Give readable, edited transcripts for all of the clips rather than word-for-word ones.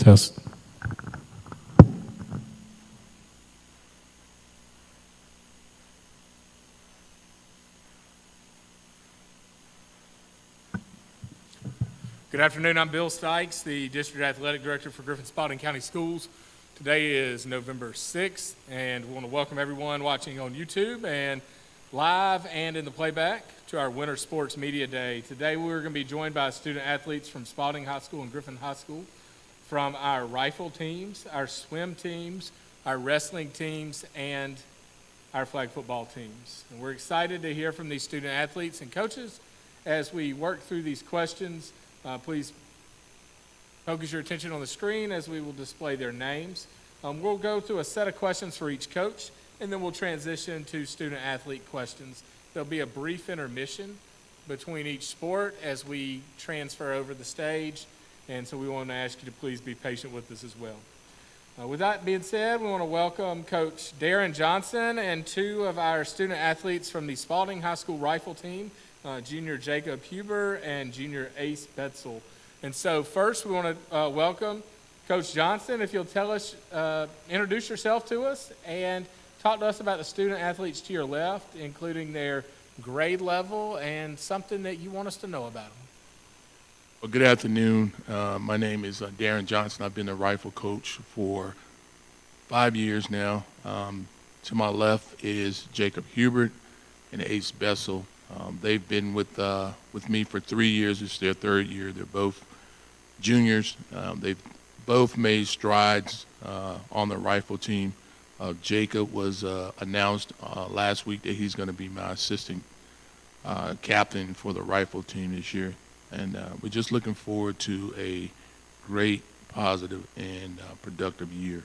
Test. Good afternoon. I'm Bill Sykes, the District Athletic Director for Griffin-Spalding County Schools. Today is November 6th, and we want to welcome everyone watching on YouTube and live and in the playback to our Winter Sports Media Day. Today we're going to be joined by student athletes from Spalding High School and Griffin High School, from our rifle teams, our swim teams, our wrestling teams, and our flag football teams. And we're excited to hear from these student athletes and coaches as we work through these questions. Please focus your attention on the screen as we will display their names. We'll go through a set of questions for each coach, and then we'll transition to student-athlete questions. There'll be a brief intermission between each sport as we transfer over the stage, and so we want to ask you to please be patient with us as well. With that being said, we want to welcome Coach Darren Johnson and two of our student-athletes from the Spalding High School rifle team, Junior Jacob Huber and Junior Ace Betzel. And so first we want to welcome Coach Johnson. If you'll tell us, introduce yourself to us and talk to us about the student athletes to your left, including their grade level and something that you want us to know about them. Well, good afternoon. My name is Darren Johnson. I've been a rifle coach for 5 years now. To my left is Jacob Hubert and Ace Betzel. They've been with me for 3 years. It's their third year. They're both juniors. They've both made strides on the rifle team. Jacob was announced last week that he's going to be my assistant captain for the rifle team this year. And we're just looking forward to a great, positive, and productive year.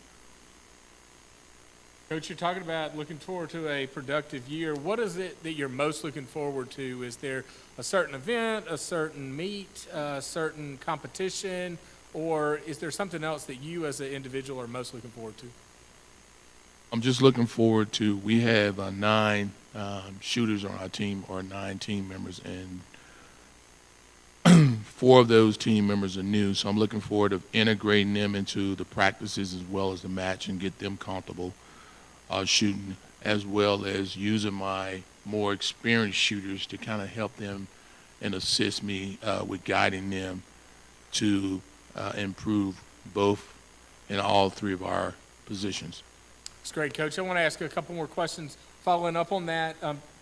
Coach, you're talking about looking forward to a productive year. What is it that you're most looking forward to? Is there a certain event, a certain meet, a certain competition, or is there something else that you as an individual are most looking forward to? I'm just looking forward to, we have 9 shooters on our team, or 9 team members, and 4 of those team members are new. So I'm looking forward to integrating them into the practices as well as the match and get them comfortable shooting, as well as using my more experienced shooters to kind of help them and assist me with guiding them to improve both in all 3 of our positions. That's great, Coach. I want to ask a couple more questions following up on that.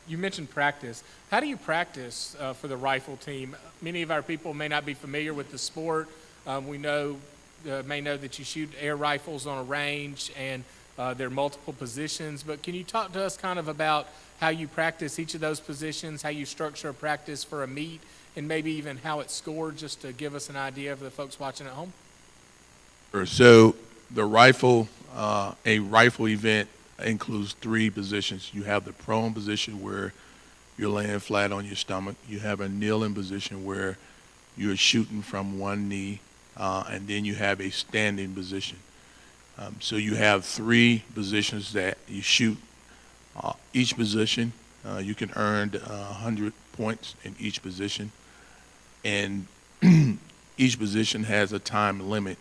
You mentioned practice. How do you practice for the rifle team? Many of our people may not be familiar with the sport. We may know that you shoot air rifles on a range and there are multiple positions, but can you talk to us kind of about how you practice each of those positions, how you structure a practice for a meet, and maybe even how it's scored, just to give us an idea of the folks watching at home? Sure. So the rifle, a rifle event includes 3 positions. You have the prone position where you're laying flat on your stomach. You have a kneeling position where you're shooting from one knee, and then you have a standing position. So you have 3 positions that you shoot. Each position, you can earn 100 points in each position. And each position has a time limit.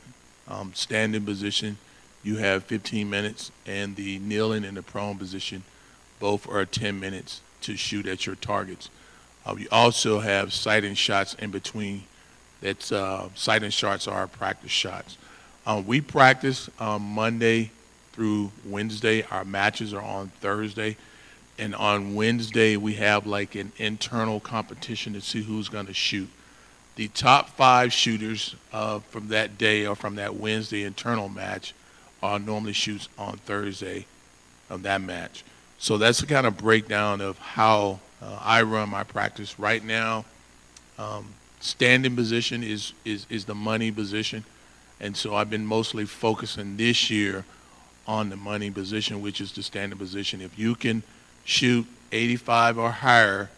Standing position, you have 15 minutes, and the kneeling and the prone position, both are 10 minutes to shoot at your targets. We also have sighting shots in between. That's sighting shots are our practice shots. We practice Monday through Wednesday. Our matches are on Thursday. And on Wednesday, we have like an internal competition to see who's going to shoot. The top 5 shooters from that day or from that Wednesday internal match normally shoots on Thursday of that match. So that's the kind of breakdown of how I run my practice. Right now, standing position is the money position. And so I've been mostly focusing this year on the money position, which is the standing position. If you can shoot 85 or higher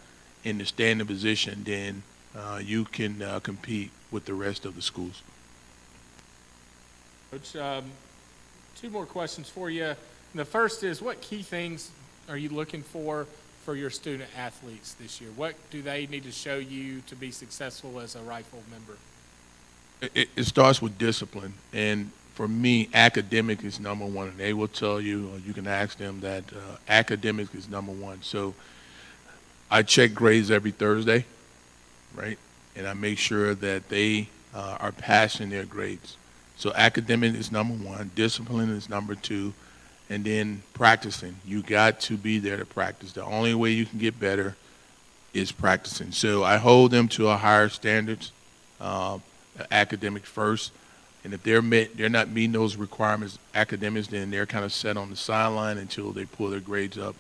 in the standing position, then you can compete with the rest of the schools. Coach, 2 more questions for you. The first is, what key things are you looking for your student athletes this year? What do they need to show you to be successful as a rifle member? It starts with discipline, and for me, academic is number one. And they will tell you, or you can ask them that academic is number one. So I check grades every Thursday, right? And I make sure that they are passing their grades. So academic is number one, discipline is number two, and then practicing. You got to be there to practice. The only way you can get better is practicing. So I hold them to a higher standards, academic first. And if they're not meeting those requirements, academics, then they're kind of set on the sideline until they pull their grades up,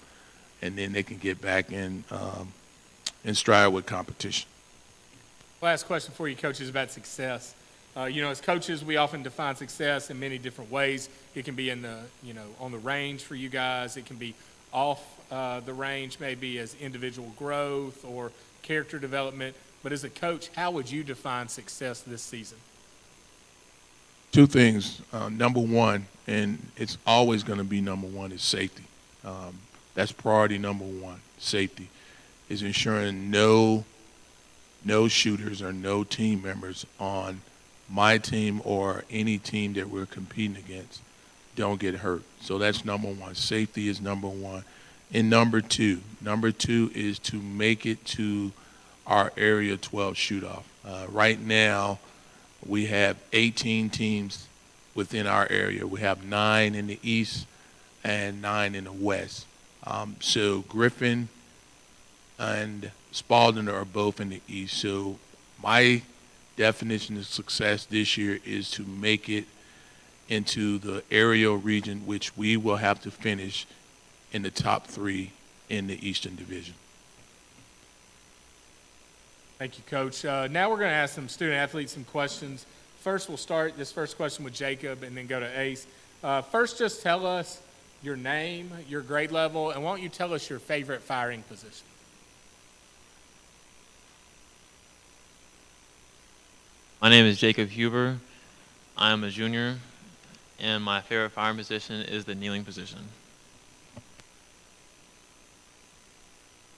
and then they can get back in stride with competition. Last question for you, coaches, about success. As coaches, we often define success in many different ways. It can be in the, on the range for you guys. It can be off the range, maybe as individual growth or character development. But as a coach, how would you define success this season? Two things. Number one, and it's always going to be number one, is safety. That's priority number one. Safety is ensuring no shooters or no team members on my team or any team that we're competing against don't get hurt. So that's number one. Safety is number one. And number two is to make it to our Area 12 shoot-off. Right now, we have 18 teams within our area. We have 9 in the east and 9 in the west. So Griffin and Spalding are both in the east. So my definition of success this year is to make it into the aerial region, which we will have to finish in the top 3 in the Eastern Division. Thank you, Coach. Now we're going to ask some student athletes some questions. First, we'll start this first question with Jacob and then go to Ace. First, just tell us your name, your grade level, and why don't you tell us your favorite firing position? My name is Jacob Huber. I am a junior, and my favorite firing position is the kneeling position.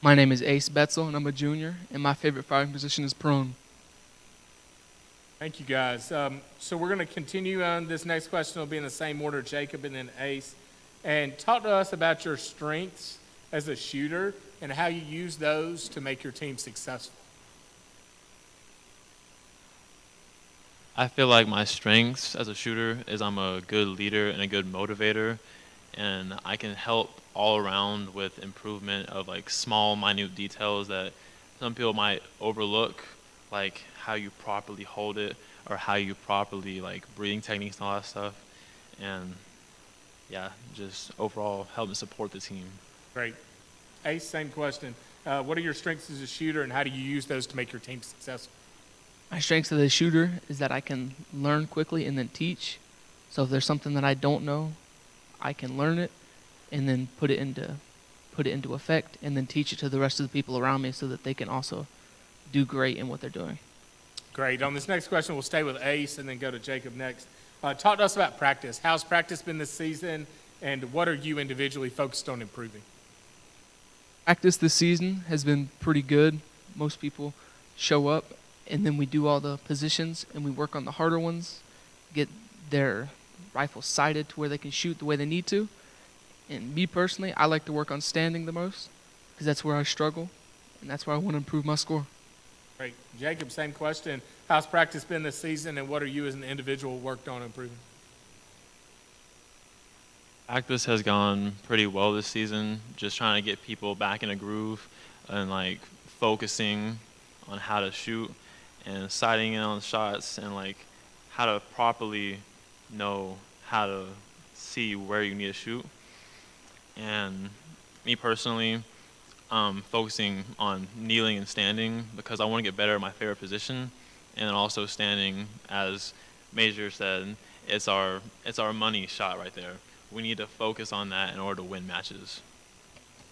My name is Ace Betzel, and I'm a junior, and my favorite firing position is prone. Thank you, guys. So we're going to continue on. This next question will be in the same order, Jacob and then Ace. And talk to us about your strengths as a shooter and how you use those to make your team successful. I feel like my strengths as a shooter is I'm a good leader and a good motivator, and I can help all around with improvement of like small, minute details that some people might overlook, like how you properly hold it or how you properly like breathing techniques and all that stuff. And yeah, just overall helping support the team. Great. Ace, same question. What are your strengths as a shooter and how do you use those to make your team successful? My strengths as a shooter is that I can learn quickly and then teach. So if there's something that I don't know, I can learn it and then put it into effect and then teach it to the rest of the people around me so that they can also do great in what they're doing. Great. On this next question, we'll stay with Ace and then go to Jacob next. Talk to us about practice. How's practice been this season, and what are you individually focused on improving? Practice this season has been pretty good. Most people show up, and then we do all the positions, and we work on the harder ones, get their rifles sighted to where they can shoot the way they need to. And me personally, I like to work on standing the most because that's where I struggle, and that's where I want to improve my score. Great. Jacob, same question. How's practice been this season, and what are you as an individual worked on improving? Practice has gone pretty well this season, just trying to get people back in a groove and like focusing on how to shoot and sighting in on shots and like how to properly know how to see where you need to shoot. And me personally, focusing on kneeling and standing because I want to get better at my favorite position, and then also standing, as Major said, it's our money shot right there. We need to focus on that in order to win matches.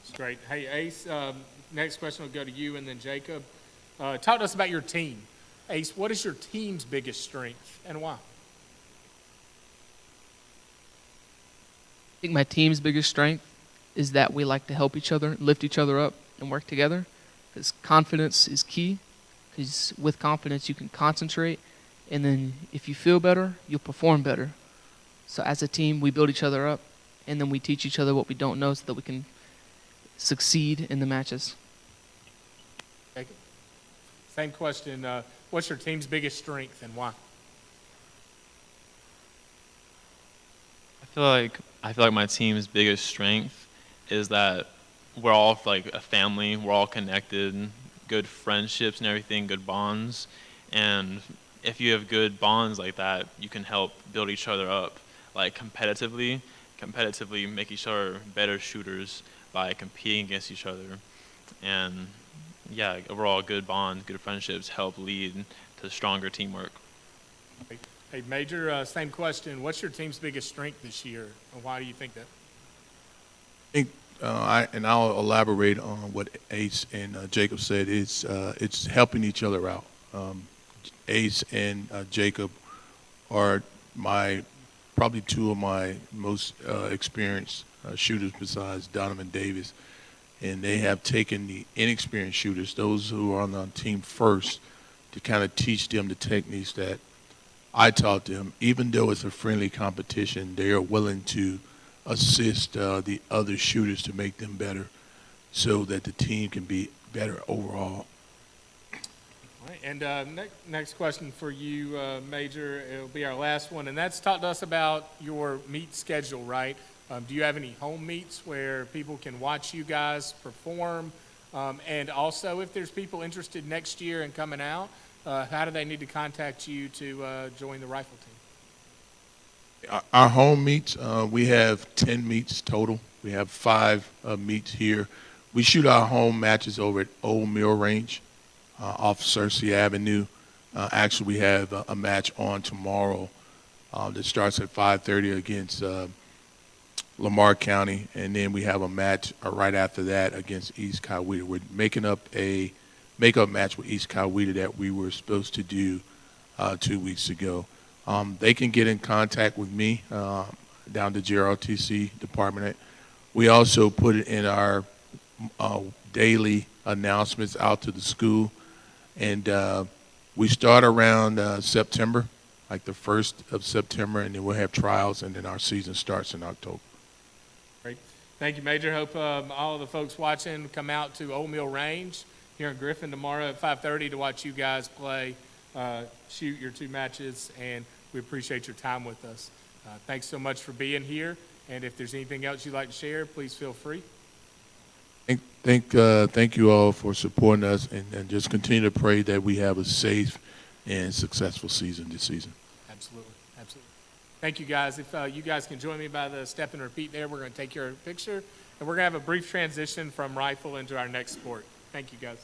That's great. Hey, Ace, next question will go to you and then Jacob. Talk to us about your team. Ace, what is your team's biggest strength and why? I think my team's biggest strength is that we like to help each other, lift each other up, and work together. Because confidence is key. Because with confidence, you can concentrate And then if you feel better, you'll perform better. So as a team, we build each other up, and then we teach each other what we don't know so that we can succeed in the matches. Jacob? Same question. What's your team's biggest strength and why? I feel like my team's biggest strength is that we're all like a family. We're all connected, good friendships and everything, good bonds. And if you have good bonds like that, you can help build each other up, like competitively make each other better shooters by competing against each other. And yeah, overall good bonds, good friendships help lead to stronger teamwork. Hey, Major, same question. What's your team's biggest strength this year, and why do you think that? I think, I'll elaborate on what Ace and Jacob said. It's helping each other out. Ace and Jacob are probably two of my most experienced shooters besides Donovan Davis, and they have taken the inexperienced shooters, those who are on the team first, to kind of teach them the techniques that I taught them. Even though it's a friendly competition, they are willing to assist the other shooters to make them better so that the team can be better overall. All right, and next question for you, Major. It'll be our last one, and that's talk to us about your meet schedule, right? Do you have any home meets where people can watch you guys perform? And also, if there's people interested next year in coming out, how do they need to contact you to join the rifle team? Our home meets, we have 10 meets total. We have 5 meets here. We shoot our home matches over at Old Mill Range off Cersei Avenue. Actually, we have a match on tomorrow that starts at 5:30 against Lamar County, and then we have a match right after that against East Coweta. We're making up a makeup match with East Coweta that we were supposed to do 2 weeks ago. They can get in contact with me down to JROTC department. We also put it in our daily announcements out to the school, and we start around September, like the 1st of September, and then we'll have trials, and then our season starts in October. Great. Thank you, Major. Hope all of the folks watching come out to Old Mill Range here in Griffin tomorrow at 5:30 to watch you guys play, shoot your 2 matches, and we appreciate your time with us. Thanks so much for being here, and if there's anything else you'd like to share, please feel free. Thank you all for supporting us, and just continue to pray that we have a safe and successful season this season. Absolutely, absolutely. Thank you, guys. If you guys can join me by the step and repeat there, we're going to take your picture, and we're going to have a brief transition from rifle into our next sport. Thank you, guys.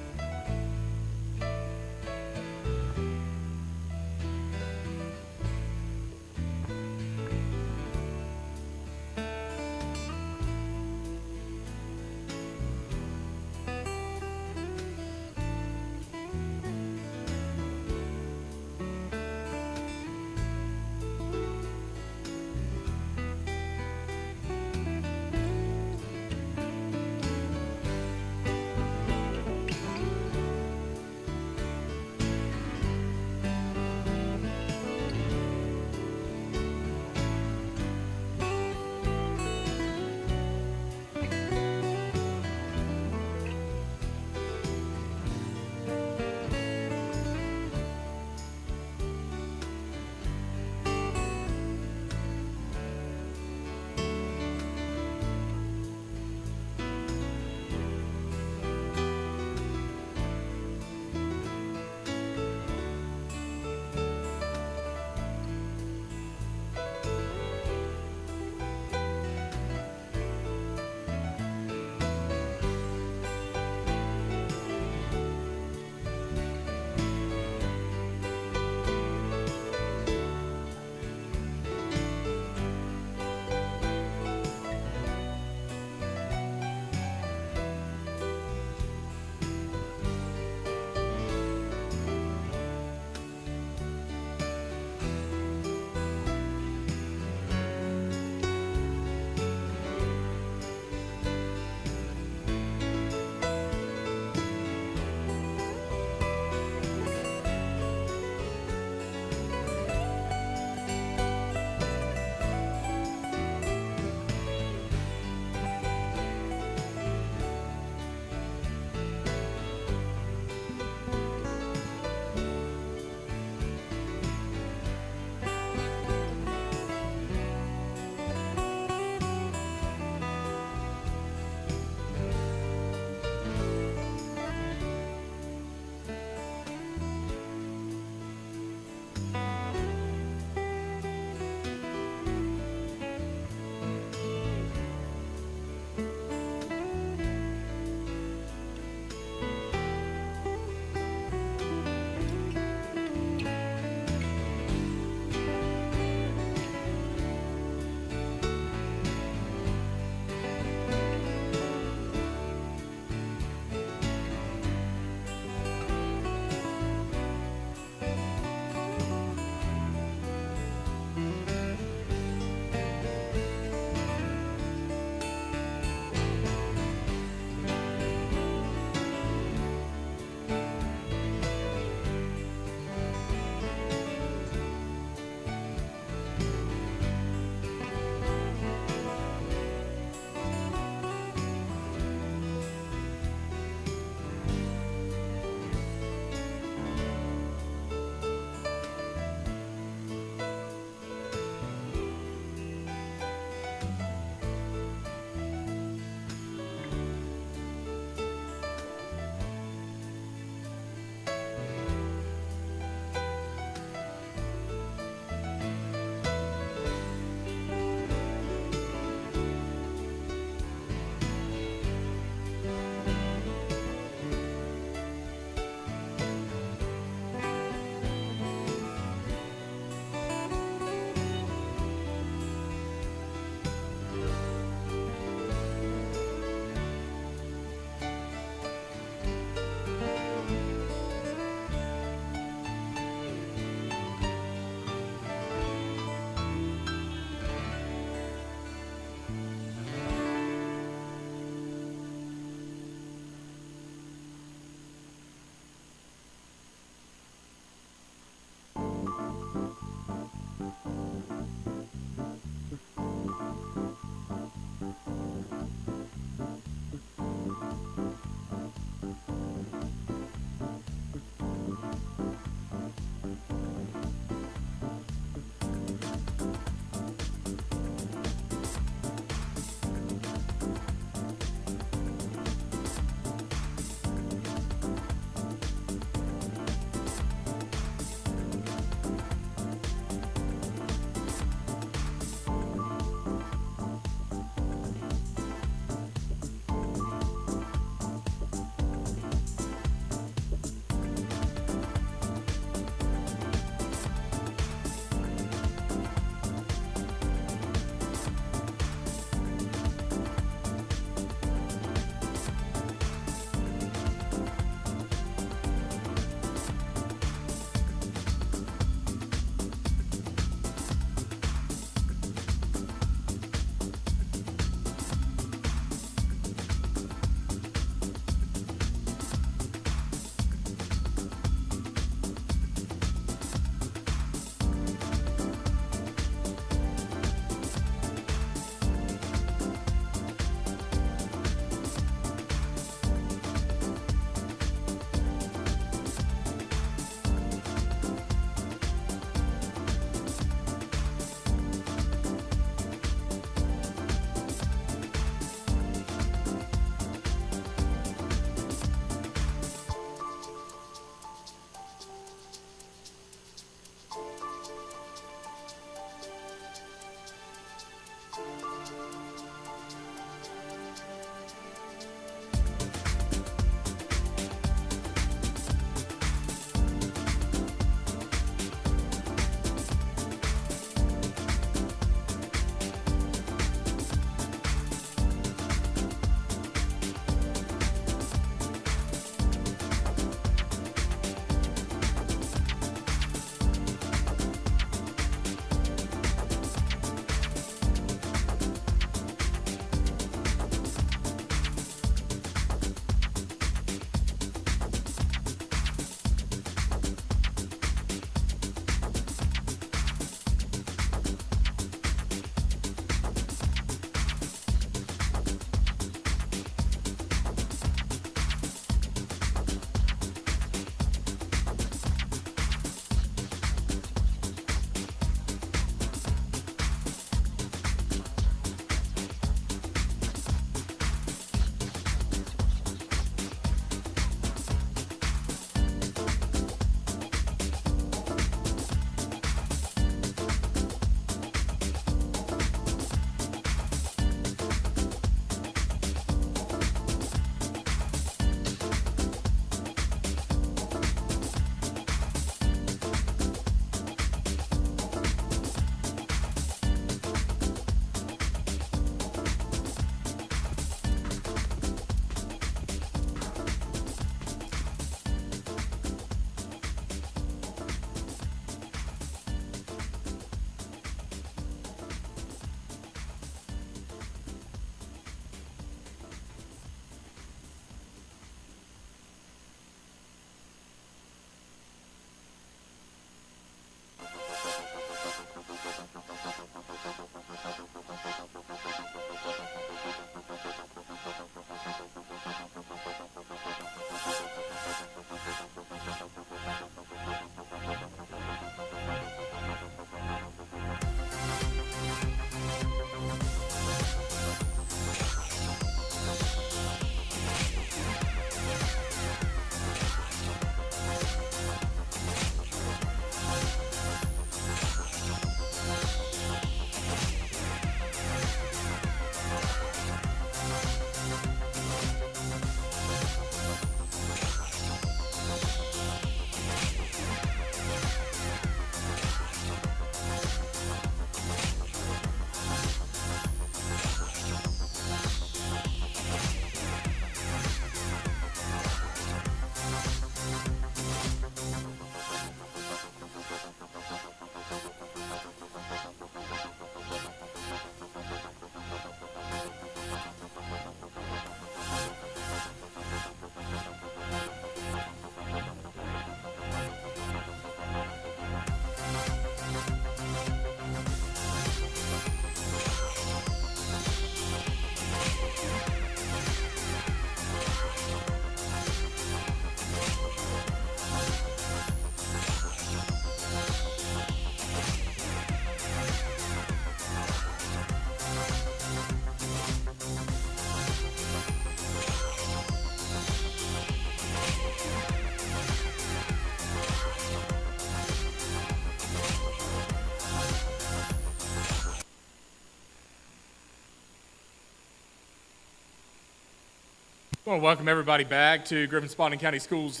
I want to welcome everybody back to Griffin Spalding County Schools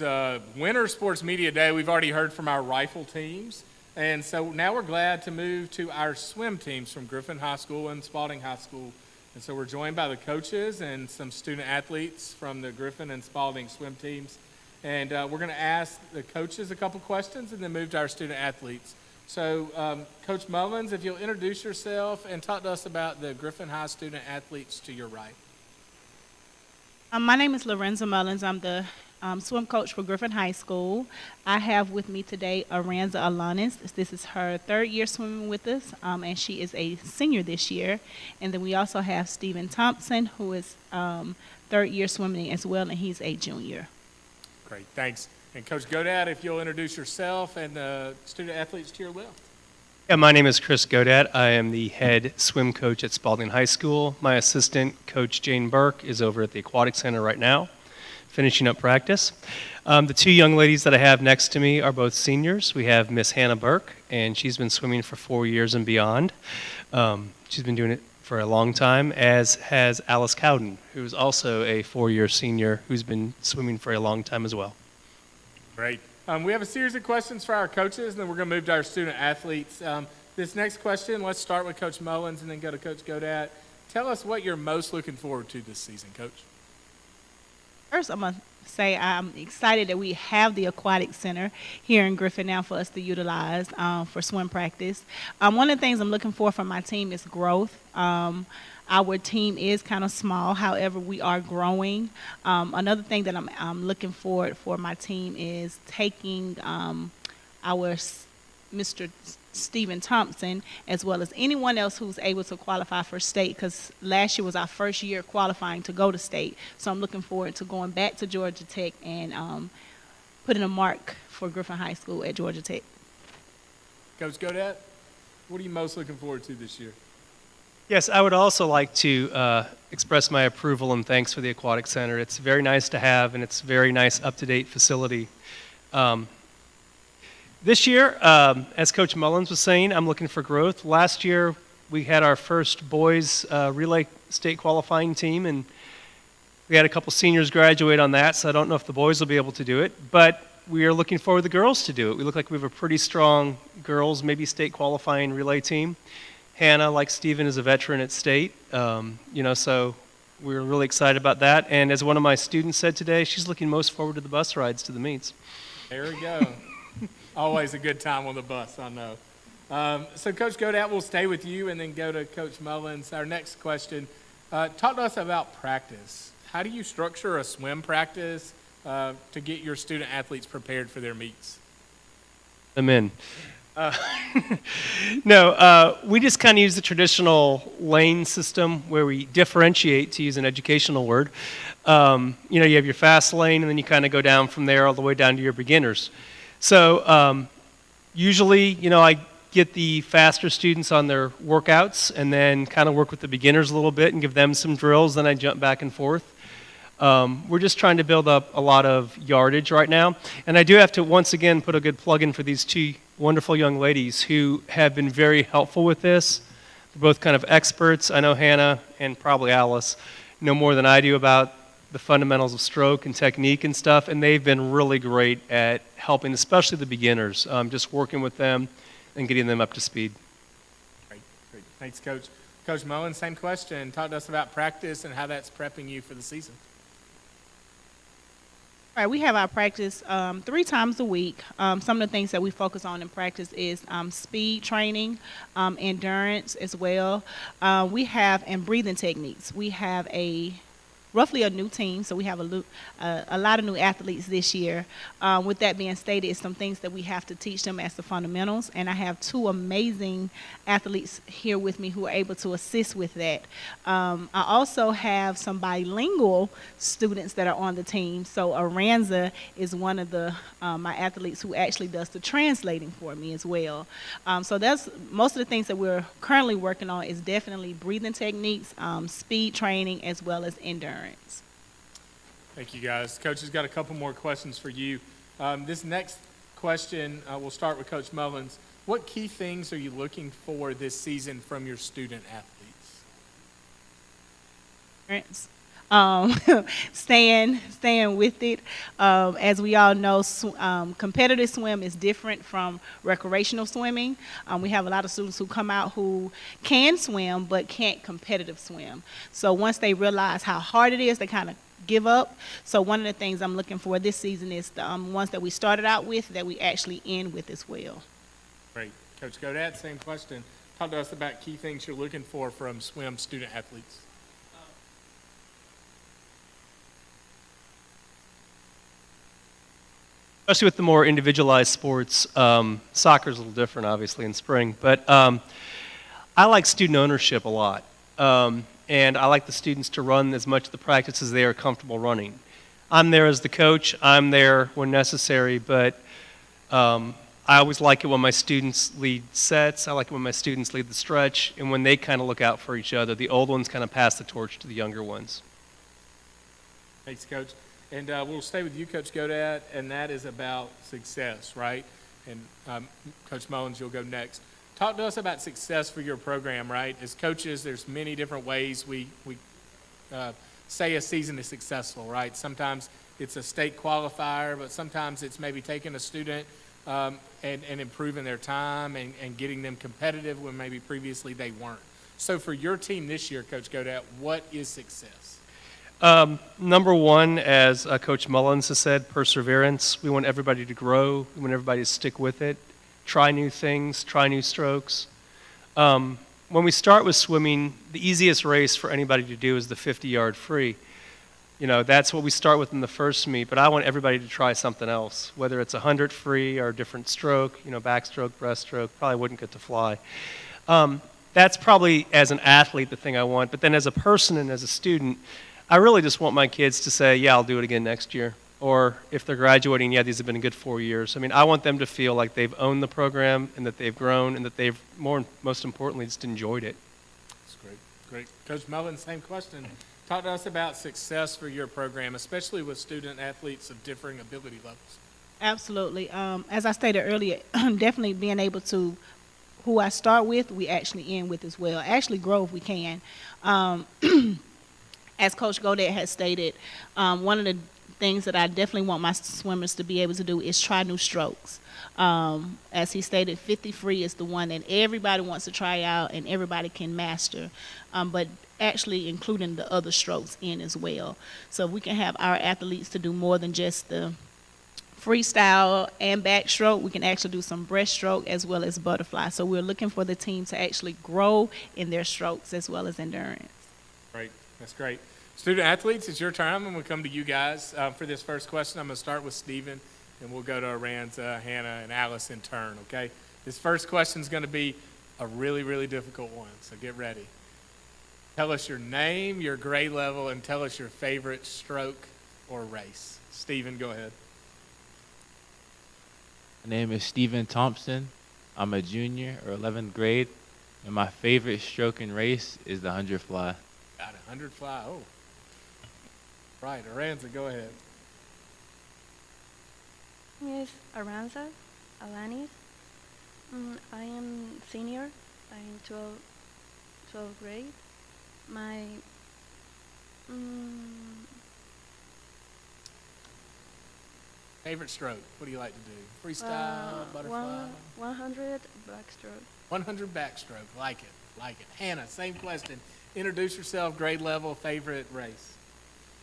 Winter Sports Media Day. We've already heard from our rifle teams, and so now we're glad to move to our swim teams from Griffin High School and Spalding High School. And so we're joined by the coaches and some student athletes from the Griffin and Spalding swim teams. And we're going to ask the coaches a couple questions and then move to our student athletes. So Coach Mullins, if you'll introduce yourself and talk to us about the Griffin High student athletes to your right. My name is Lorenza Mullins. I'm the swim coach for Griffin High School. I have with me today Aranza Alanis. This is her third year swimming with us, and she is a senior this year. And then we also have Stephen Thompson, who is third year swimming as well, and he's a junior. Great, thanks. And Coach Godad, if you'll introduce yourself and the student athletes to your left. Yeah, my name is Chris Godat. I am the head swim coach at Spalding High School. My assistant, Coach Jane Burke, is over at the Aquatic Center right now, finishing up practice. The two young ladies that I have next to me are both seniors. We have Miss Hannah Burke, and she's been swimming for 4 years and beyond. She's been doing it for a long time, as has Alice Cowden, who's also a 4-year senior who's been swimming for a long time as well. Great. We have a series of questions for our coaches, and then we're going to move to our student athletes. This next question, let's start with Coach Mullins and then go to Coach Godat. Tell us what you're most looking forward to this season, Coach. First, I'm going to say I'm excited that we have the Aquatic Center here in Griffin now for us to utilize for swim practice. One of the things I'm looking for from my team is growth. Our team is kind of small, however, we are growing. Another thing that I'm looking for my team is taking our Mr. Stephen Thompson, as well as anyone else who's able to qualify for state, because last year was our first year qualifying to go to state. So I'm looking forward to going back to Georgia Tech and putting a mark for Griffin High School at Georgia Tech. Coach Godat, what are you most looking forward to this year? Yes, I would also like to express my approval and thanks for the Aquatic Center. It's very nice to have, and it's a very nice, up-to-date facility. This year, as Coach Mullins was saying, I'm looking for growth. Last year, we had our first boys relay state qualifying team, and we had a couple seniors graduate on that, so I don't know if the boys will be able to do it, but we are looking for the girls to do it. We look like we have a pretty strong girls, maybe state qualifying relay team. Hannah, like Stephen, is a veteran at state, so we're really excited about that. And as one of my students said today, she's looking most forward to the bus rides to the meets. There we go. Always a good time on the bus, I know. So Coach Godat, we'll stay with you and then go to Coach Mullins. Our next question, talk to us about practice. How do you structure a swim practice to get your student athletes prepared for their meets? I'm in. No, we just kind of use the traditional lane system where we differentiate, to use an educational word. You have your fast lane, and then you kind of go down from there all the way down to your beginners. So usually, I get the faster students on their workouts and then kind of work with the beginners a little bit and give them some drills, then I jump back and forth. We're just trying to build up a lot of yardage right now. And I do have to once again put a good plug in for these two wonderful young ladies who have been very helpful with this. They're both kind of experts. I know Hannah and probably Alice know more than I do about the fundamentals of stroke and technique and stuff, and they've been really great at helping, especially the beginners, just working with them and getting them up to speed. Great. Thanks, Coach. Coach Mullins, same question. Talk to us about practice and how that's prepping you for the season. All right, we have our practice 3 times a week. Some of the things that we focus on in practice is speed training, endurance as well. We have, and breathing techniques. We have roughly a new team, so we have a lot of new athletes this year. With that being stated, it's some things that we have to teach them as the fundamentals, and I have 2 amazing athletes here with me who are able to assist with that. I also have some bilingual students that are on the team, so Aranza is one of my athletes who actually does the translating for me as well. So that's most of the things that we're currently working on is definitely breathing techniques, speed training, as well as endurance. Thank you, guys. Coach has got a couple more questions for you. This next question, we'll start with Coach Mullins. What key things are you looking for this season from your student athletes? um, staying with it. As we all know, competitive swim is different from recreational swimming. We have a lot of students who come out who can swim but can't competitive swim. So once they realize how hard it is, they kind of give up. So one of the things I'm looking for this season is the ones that we started out with that we actually end with as well. Great. Coach Godad, same question. Talk to us about key things you're looking for from swim student athletes. Especially with the more individualized sports, soccer's a little different, obviously, in spring. But I like student ownership a lot. And I like the students to run as much of the practice as they are comfortable running. I'm there as the coach. I'm there when necessary. But I always like it when my students lead sets. I like it when my students lead the stretch. And when they kind of look out for each other, the old ones kind of pass the torch to the younger ones. Thanks, Coach. And we'll stay with you, Coach Godad, and that is about success, right? And Coach Mullins, you'll go next. Talk to us about success for your program, right? As coaches, there's many different ways we say a season is successful, right? Sometimes it's a state qualifier, but sometimes it's maybe taking a student and improving their time and getting them competitive when maybe previously they weren't. So for your team this year, Coach Godad, what is success? Number one, as Coach Mullins has said, perseverance. We want everybody to grow. We want everybody to stick with it. Try new things, try new strokes. When we start with swimming, the easiest race for anybody to do is the 50-yard free. You know, that's what we start with in the first meet, but I want everybody to try something else, whether it's a 100 free or a different stroke, you know, backstroke, breaststroke, probably wouldn't get to fly. That's probably, as an athlete, the thing I want, but then as a person and as a student, I really just want my kids to say, yeah, I'll do it again next year. Or if they're graduating, yeah, these have been a good 4 years. I mean, I want them to feel like they've owned the program and that they've grown and that they've, most importantly, just enjoyed it. That's great. Great. Coach Mullins, same question. Talk to us about success for your program, especially with student athletes of differing ability levels. Absolutely. As I stated earlier, definitely being able to, who I start with, we actually end with as well. Actually grow if we can. As Coach Godad has stated, one of the things that I definitely want my swimmers to be able to do is try new strokes. As he stated, 50 free is the one that everybody wants to try out and everybody can master, but actually including the other strokes in as well. So if we can have our athletes to do more than just the freestyle and backstroke, we can actually do some breaststroke as well as butterfly. So we're looking for the team to actually grow in their strokes as well as endurance. Great. That's great. Student athletes, it's your turn. I'm going to come to you guys for this first question. I'm going to start with Stephen, and we'll go to Aranza, Hannah, and Alice in turn, okay? This first question is going to be a really, really difficult one, so get ready. Tell us your name, your grade level, and tell us your favorite stroke or race. Stephen, go ahead. My name is Stephen Thompson. I'm a junior or 11th grade, and my favorite stroke and race is the 100 fly. Got it, 100 fly. Oh. Right, Aranza, go ahead. Yes, Aranza Alanis. I am senior. I'm in 12th grade. My Favorite stroke, what do you like to do? Freestyle, butterfly? 100 backstroke. 100 backstroke, like it. Hannah, same question. Introduce yourself, grade level, favorite race.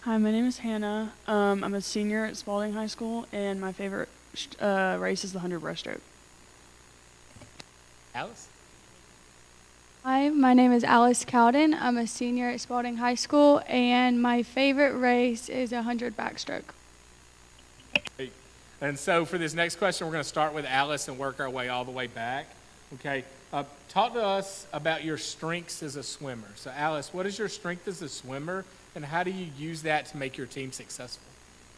Hi, my name is Hannah. I'm a senior at Spalding High School, and my favorite race is the 100 breaststroke. Alice? Hi, my name is Alice Cowden. I'm a senior at Spalding High School, and my favorite race is 100 backstroke. Great. And so for this next question, we're going to start with Alice and work our way all the way back. Okay. Talk to us about your strengths as a swimmer. So Alice, what is your strength as a swimmer, and how do you use that to make your team successful?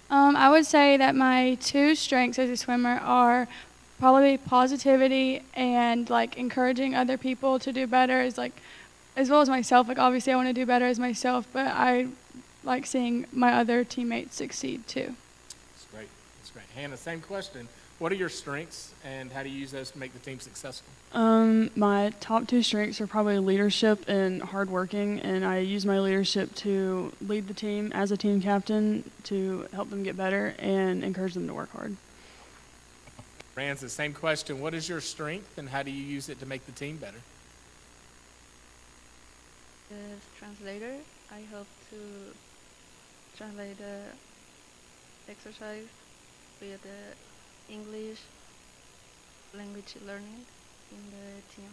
I would say that my two strengths as a swimmer are probably positivity and like encouraging other people to do better, is like, as well as myself. Like obviously I want to do better as myself, but I like seeing my other teammates succeed too. That's great. That's great. Hannah, same question. What are your strengths, and how do you use those to make the team successful? My top two strengths are probably leadership and hardworking, and I use my leadership to lead the team as a team captain to help them get better and encourage them to work hard. Franz, the same question. What is your strength, and how do you use it to make the team better? As translator, I help to translate the exercise with the English language learning in the team.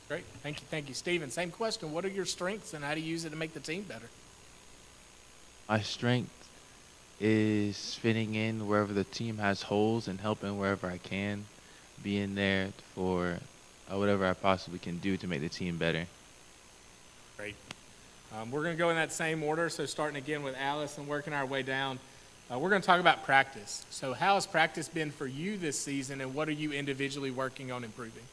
Great. Thank you. Thank you. Steven, same question. What are your strengths, and how do you use it to make the team better? My strength is fitting in wherever the team has holes and helping wherever I can, being there for whatever I possibly can do to make the team better. Great. We're going to go in that same order. So starting again with Alice and working our way down, we're going to talk about practice. So how has practice been for you this season, and what are you individually working on improving?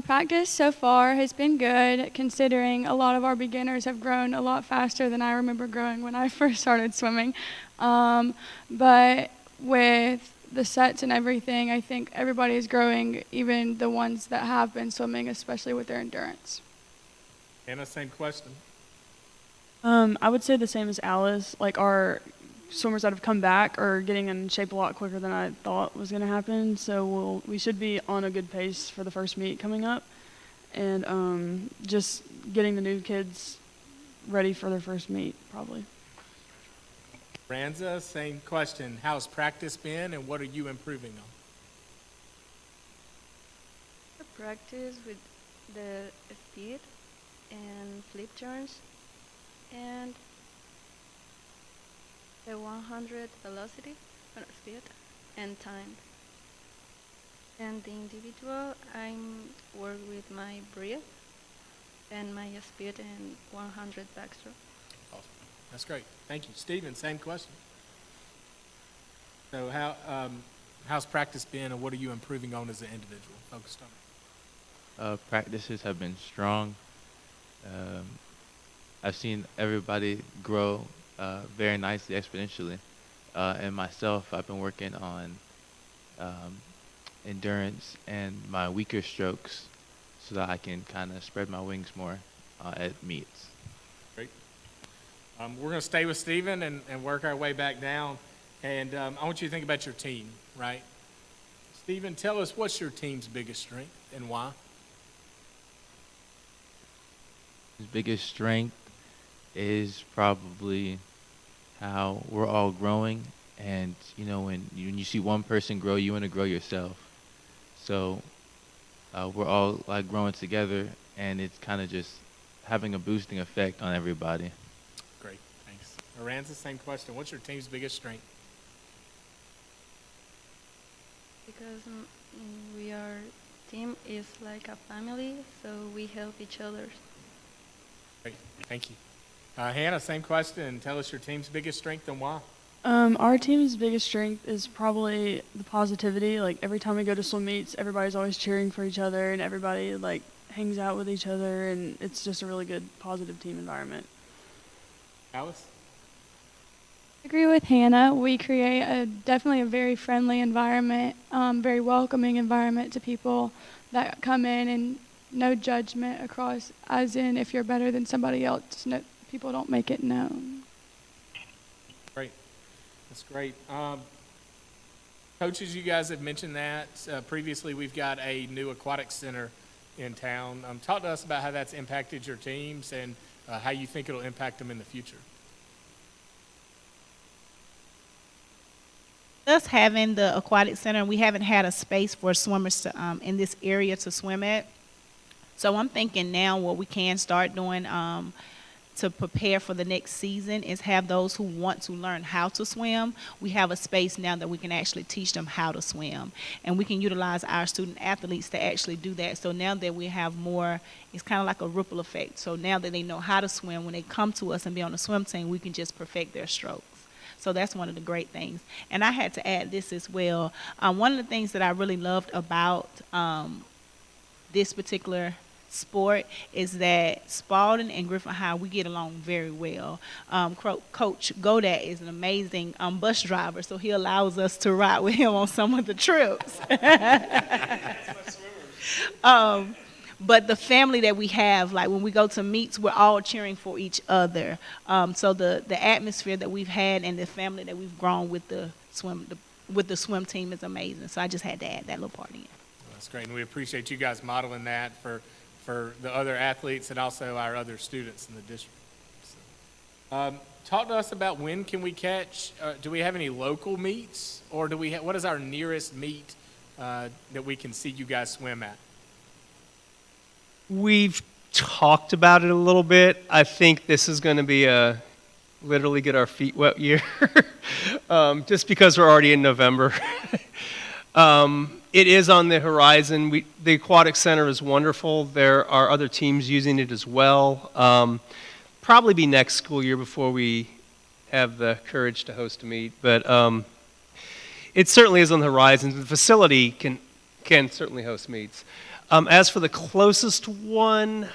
Practice so far has been good, considering a lot of our beginners have grown a lot faster than I remember growing when I first started swimming. But with the sets and everything, I think everybody is growing, even the ones that have been swimming, especially with their endurance. Anna, same question. I would say the same as Alice. Like, our swimmers that have come back are getting in shape a lot quicker than I thought was going to happen. So we should be on a good pace for the first meet coming up, and just getting the new kids ready for their first meet probably. Franza, same question. How's practice been, and what are you improving on? I practice with the speed and flip turns and the 100 velocity, speed, and time. And the individual, I work with my breath and my speed and 100 backstroke. Awesome. That's great. Thank you. Steven, same question. So how's practice been, and what are you improving on as an individual focused on? Practices have been strong. I've seen everybody grow very nicely, exponentially. And myself, I've been working on endurance and my weaker strokes so that I can kind of spread my wings more at meets. Great. We're going to stay with Steven and work our way back down. And I want you to think about your team, right? Steven, tell us, what's your team's biggest strength and why? His biggest strength is probably how we're all growing, and when you see one person grow, you want to grow yourself. So we're all like growing together, and it's kind of just having a boosting effect on everybody. Great, thanks. Aranza, same question. What's your team's biggest strength? Because our team is like a family, so we help each other. Great, thank you. Hannah, same question, and tell us your team's biggest strength and why. Our team's biggest strength is probably the positivity. Like, every time we go to swim meets, everybody's always cheering for each other, and everybody like hangs out with each other, and it's just a really good, positive team environment. Alice? I agree with Hannah. We create definitely a very friendly environment, very welcoming environment to people that come in, and no judgment across, as in if you're better than somebody else. No, people don't make it known. Great. That's great. Coaches, you guys have mentioned that. Previously, we've got a new aquatic center in town. Talk to us about how that's impacted your teams and how you think it'll impact them in the future. Us having the aquatic center, we haven't had a space for swimmers to in this area to swim at. So I'm thinking now what we can start doing to prepare for the next season is have those who want to learn how to swim. We have a space now that we can actually teach them how to swim, and we can utilize our student athletes to actually do that. So now that we have more, it's kind of like a ripple effect. So now that they know how to swim, when they come to us and be on the swim team, we can just perfect their strokes. So that's one of the great things. And I had to add this as well. One of the things that I really loved about this particular sport is that Spalding and Griffin High, we get along very well. Coach Godat is an amazing bus driver, so he allows us to ride with him on some of the trips. But the family that we have, like when we go to meets, we're all cheering for each other. So the atmosphere that we've had and the family that we've grown with the swim team is amazing. So I just had to add that little part in. That's great, and we appreciate you guys modeling that for the other athletes and also our other students in the district. So, talk to us about when can we catch, do we have any local meets, or do we what is our nearest meet that we can see you guys swim at? We've talked about it a little bit. I think this is going to be a literally get our feet wet year, just because we're already in November. It is on the horizon. The Aquatic Center is wonderful. There are other teams using it as well. Probably be next school year before we have the courage to host a meet, but it certainly is on the horizon. The facility can certainly host meets. As for the closest one,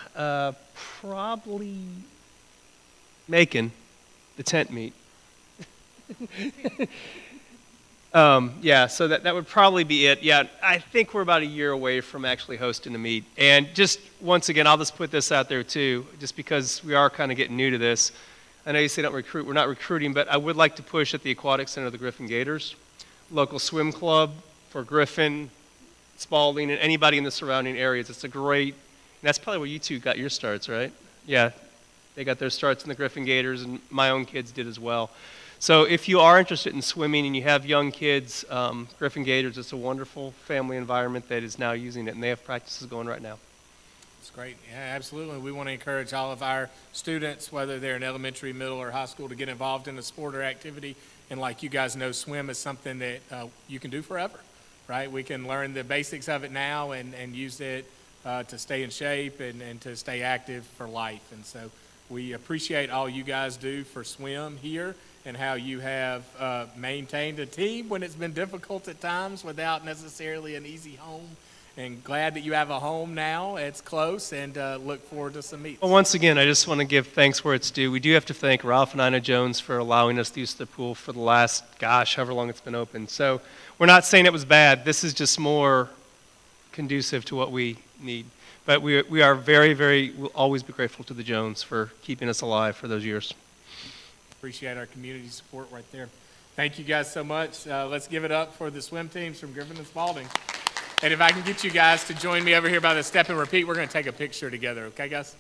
probably Macon, the tent meet. Yeah, so that would probably be it. Yeah, I think we're about a year away from actually hosting a meet. And just once again, I'll just put this out there too, just because we are kind of getting new to this. I know you say don't recruit, we're not recruiting, but I would like to push at the Aquatic Center the Griffin Gators, local swim club for Griffin, Spalding, and anybody in the surrounding areas. It's a great, and that's probably where you two got your starts, right? Yeah, they got their starts in the Griffin Gators, and my own kids did as well. So if you are interested in swimming and you have young kids, Griffin Gators, it's a wonderful family environment that is now using it, and they have practices going right now. That's great. Yeah, absolutely. We want to encourage all of our students, whether they're in elementary, middle, or high school, to get involved in a sport or activity. And like you guys know, swim is something that you can do forever, right? We can learn the basics of it now and use it to stay in shape and to stay active for life. And so we appreciate all you guys do for swim here and how you have maintained a team when it's been difficult at times without necessarily an easy home. And glad that you have a home now. It's close, and look forward to some meets. Well, once again, I just want to give thanks where it's due. We do have to thank Ralph and Ina Jones for allowing us to use the pool for the last, however long it's been open. So we're not saying it was bad. This is just more conducive to what we need. But we are we'll always be grateful to the Jones for keeping us alive for those years. Appreciate our community support right there. Thank you guys so much. Let's give it up for the swim teams from Griffin and Spalding. And if I can get you guys to join me over here by the step and repeat, we're going to take a picture together. Okay, guys?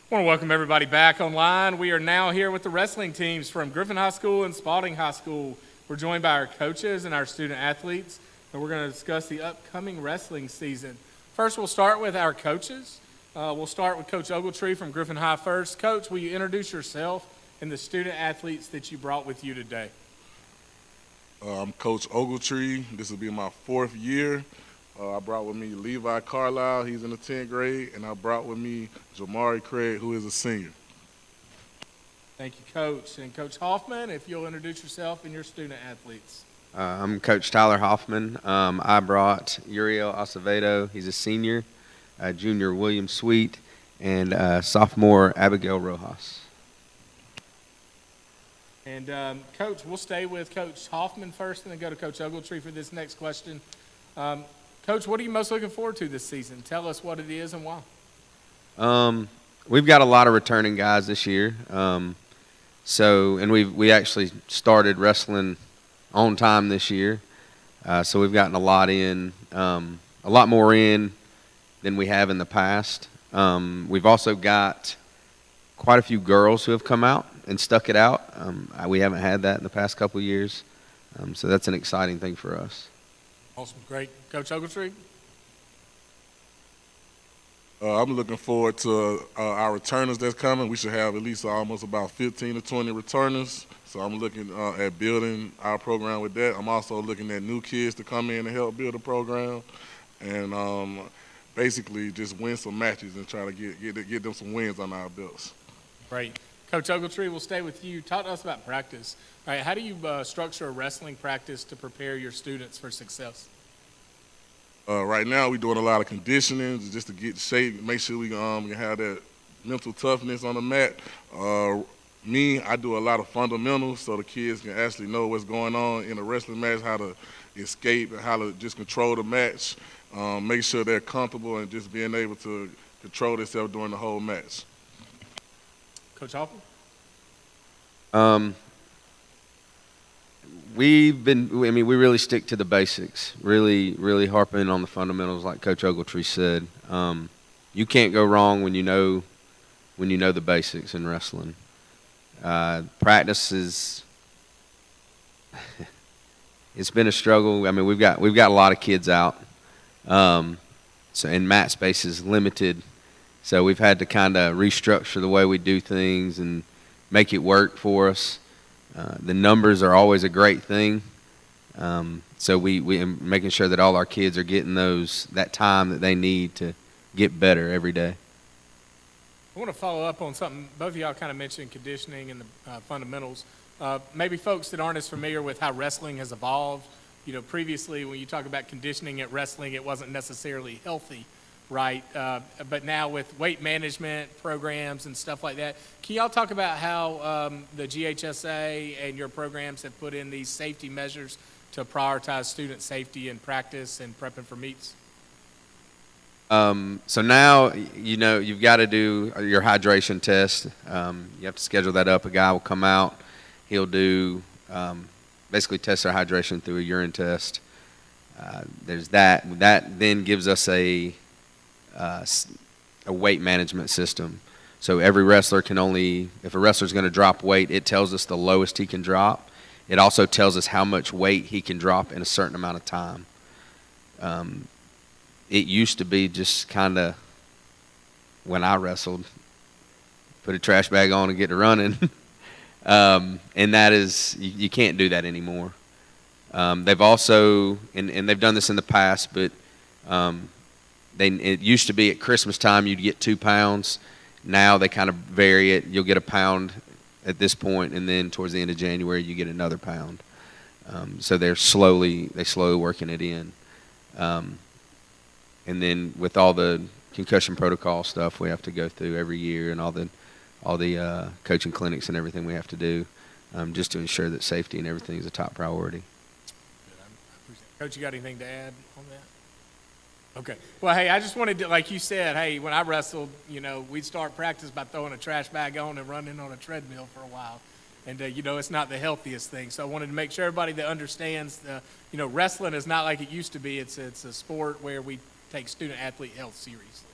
I want to welcome everybody back online. We are now here with the wrestling teams from Griffin High School and Spalding High School. We're joined by our coaches and our student athletes, and we're going to discuss the upcoming wrestling season. First, we'll start with our coaches. We'll start with Coach Ogletree from Griffin High first. Coach, will you introduce yourself and the student athletes that you brought with you today? I'm Coach Ogletree. This will be my 4th year. I brought with me Levi Carlisle. He's in the 10th grade. And I brought with me Jamari Craig, who is a senior. Thank you, Coach. And Coach Hoffman, if you'll introduce yourself and your student athletes. I'm Coach Tyler Hoffman. I brought Uriel Acevedo. He's a senior. Junior William Sweet. And sophomore Abigail Rojas. And Coach, we'll stay with Coach Hoffman first and then go to Coach Ogletree for this next question. Coach, what are you most looking forward to this season? Tell us what it is and why. We've got a lot of returning guys this year. And we actually started wrestling on time this year. So we've gotten a lot more in than we have in the past. We've also got quite a few girls who have come out and stuck it out. We haven't had that in the past couple of years. So that's an exciting thing for us. Awesome. Great. Coach Ogletree? I'm looking forward to our returners that's coming. We should have at least almost about 15 to 20 returners. So I'm looking at building our program with that. I'm also looking at new kids to come in and help build the program. And basically just win some matches and try to get them some wins on our belts. Great. Coach Ogletree, we'll stay with you. Talk to us about practice. All right, how do you structure a wrestling practice to prepare your students for success? Right now, we're doing a lot of conditioning just to get shape, make sure we can have that mental toughness on the mat. I do a lot of fundamentals so the kids can actually know what's going on in a wrestling match, how to escape and how to just control the match, make sure they're comfortable and just being able to control themselves during the whole match. Coach Hoffman? We really stick to the basics, really harping on the fundamentals like Coach Ogletree said. You can't go wrong when you know the basics in wrestling. Practice is it's been a struggle. I mean, we've got a lot of kids out. And mat space is limited. So we've had to kind of restructure the way we do things and make it work for us. The numbers are always a great thing. So we making sure that all our kids are getting that time that they need to get better every day. I want to follow up on something both of y'all kind of mentioned, conditioning and the fundamentals. Maybe folks that aren't as familiar with how wrestling has evolved. You know, previously when you talk about conditioning at wrestling, it wasn't necessarily healthy, right? But now with weight management programs and stuff like that, can y'all talk about how the GHSA and your programs have put in these safety measures to prioritize student safety in practice and prepping for meets? So now, you've got to do your hydration test. You have to schedule that up. A guy will come out. He'll do basically test their hydration through a urine test. There's that. That then gives us a weight management system. So every wrestler if a wrestler's going to drop weight, it tells us the lowest he can drop. It also tells us how much weight he can drop in a certain amount of time. It used to be just kind of, when I wrestled, put a trash bag on and get to running. And that is, you can't do that anymore. They've also, and they've done this in the past, but it used to be at Christmas time you'd get 2 pounds. Now they kind of vary it. You'll get a pound at this point, and then towards the end of January you get another pound. So they're slowly working it in. And then with all the concussion protocol stuff we have to go through every year, and all the coaching clinics and everything we have to do, just to ensure that safety and everything is a top priority. Coach, you got anything to add on that? Okay. Well, hey, I just wanted to, like you said, hey, when I wrestled, we'd start practice by throwing a trash bag on and running on a treadmill for a while. And, it's not the healthiest thing. So I wanted to make sure everybody that understands, wrestling is not like it used to be. It's a sport where we take student-athlete health seriously.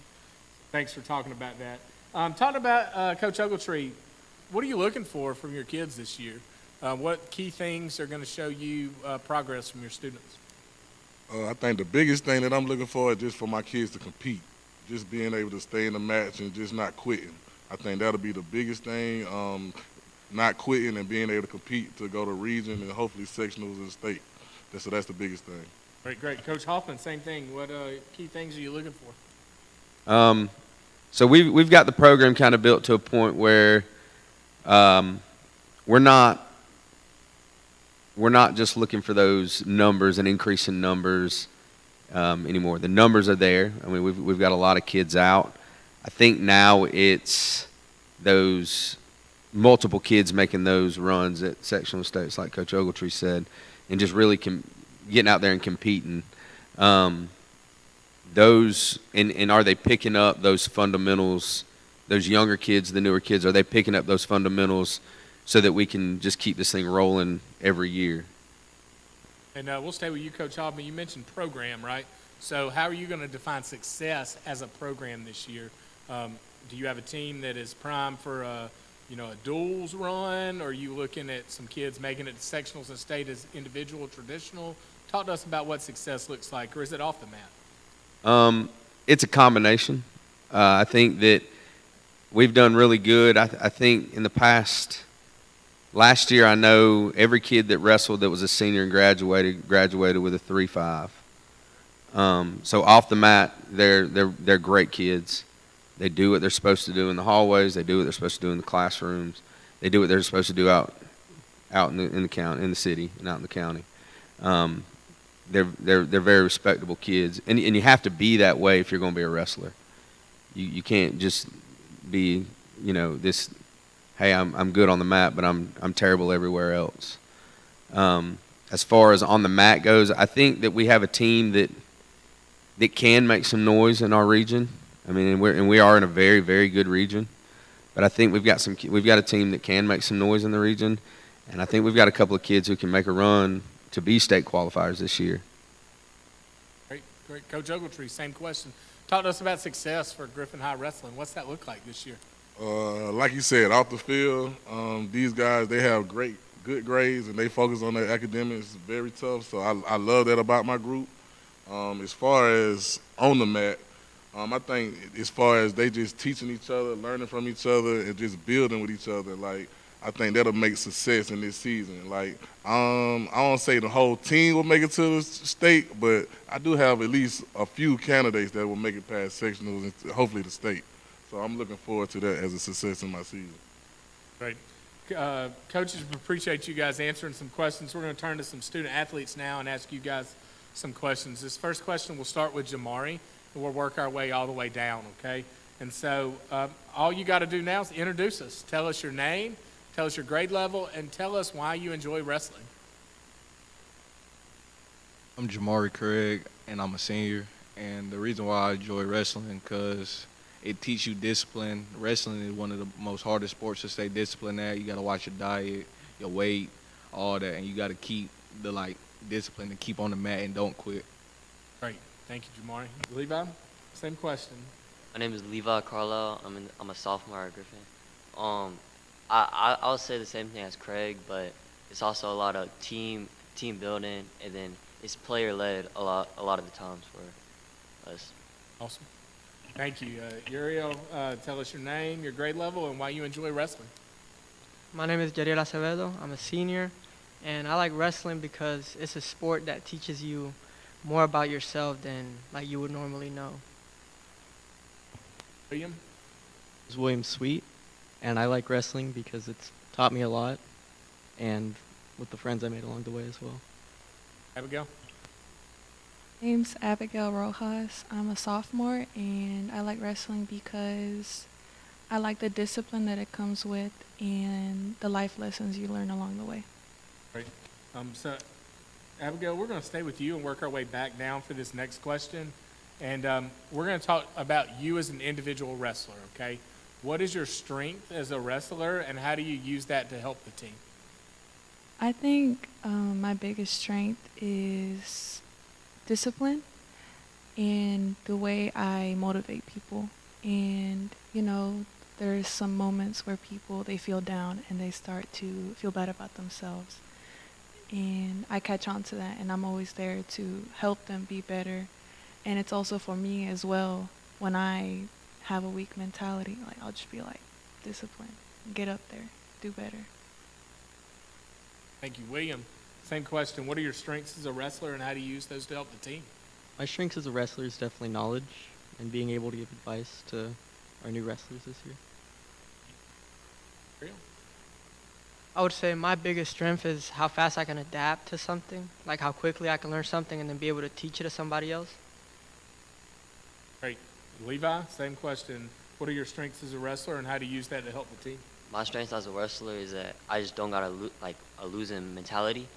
Thanks for talking about that. Talking about Coach Ogletree, what are you looking for from your kids this year? What key things are going to show you progress from your students? I think the biggest thing that I'm looking for is just for my kids to compete, just being able to stay in the match and just not quitting. I think that'll be the biggest thing, not quitting and being able to compete to go to region and hopefully sectionals and state. So that's the biggest thing. Great. Coach Hoffman, same thing. What key things are you looking for? So we've got the program kind of built to a point where we're not just looking for those numbers and increase in numbers anymore. The numbers are there. I mean, we've got a lot of kids out. I think now it's those multiple kids making those runs at sectional states, like Coach Ogletree said, and just really getting out there and competing. Those and are they picking up those fundamentals? Those younger kids, the newer kids, are they picking up those fundamentals so that we can just keep this thing rolling every year? And we'll stay with you, Coach Hoffman. You mentioned program, right? So how are you going to define success as a program this year? Do you have a team that is primed for a duals run? Or are you looking at some kids making it to sectionals and state as individual, traditional? Talk to us about what success looks like, or is it off the mat? It's a combination. I think that we've done really good. I think in the last year, I know every kid that wrestled that was a senior and graduated with a 3.5. So off the mat, they're great kids. They do what they're supposed to do in the hallways. They do what they're supposed to do in the classrooms. They do what they're supposed to do out in the county, in the city, and out in the county. They're very respectable kids, and you have to be that way if you're going to be a wrestler. You can't just be this. Hey, I'm good on the mat, but I'm terrible everywhere else. As far as on the mat goes, I think that we have a team that can make some noise in our region. I mean, we are in a very, very good region, but I think we've got a team that can make some noise in the region, and I think we've got a couple of kids who can make a run to be state qualifiers this year. Great. Coach Ogletree, same question. Talk to us about success for Griffin High Wrestling. What's that look like this year? Like you said, off the field, these guys, they have good grades, and they focus on their academics. Very tough, so I love that about my group. As far as on the mat, I think as far as they just teaching each other, learning from each other, and just building with each other, like, I think that'll make success in this season. Like, I don't say the whole team will make it to the state, but I do have at least a few candidates that will make it past sectionals and hopefully the state. So I'm looking forward to that as a success in my season. Great. Coaches, appreciate you guys answering some questions. We're going to turn to some student athletes now and ask you guys some questions. This first question, we'll start with Jamari, and we'll work our way all the way down, okay? And so all you got to do now is introduce us. Tell us your name, tell us your grade level, and tell us why you enjoy wrestling. I'm Jamari Craig, and I'm a senior. And the reason why I enjoy wrestling because it teaches you discipline. Wrestling is one of the most hardest sports to stay disciplined at. You got to watch your diet, your weight, all that, and you got to keep the discipline to keep on the mat and don't quit. Great. Thank you, Jamari. Levi, same question. My name is Levi Carlisle. I'm a sophomore at Griffin. I'll say the same thing as Craig, but it's also a lot of team building, and then it's player led a lot of the times for us. Awesome. Thank you. Uriel, tell us your name, your grade level, and why you enjoy wrestling. My name is Jariel Acevedo. I'm a senior, and I like wrestling because it's a sport that teaches you more about yourself than you would normally know. William? This is William Sweet, and I like wrestling because it's taught me a lot, and with the friends I made along the way as well. Abigail? Name's Abigail Rojas. I'm a sophomore, and I like wrestling because I like the discipline that it comes with and the life lessons you learn along the way. Great. So, Abigail, we're going to stay with you and work our way back down for this next question. And we're going to talk about you as an individual wrestler, okay? What is your strength as a wrestler, and how do you use that to help the team? I think my biggest strength is discipline and the way I motivate people. And, there's some moments where people, they feel down and they start to feel bad about themselves. And I catch on to that, and I'm always there to help them be better. And it's also for me as well, when I have a weak mentality, like I'll just be like, discipline, get up there, do better. Thank you, William. Same question. What are your strengths as a wrestler, and how do you use those to help the team? My strengths as a wrestler is definitely knowledge and being able to give advice to our new wrestlers this year. Real. I would say my biggest strength is how fast I can adapt to something, like how quickly I can learn something and then be able to teach it to somebody else. Great. Levi, same question. What are your strengths as a wrestler, and how do you use that to help the team? My strength as a wrestler is that I just don't got a losing mentality,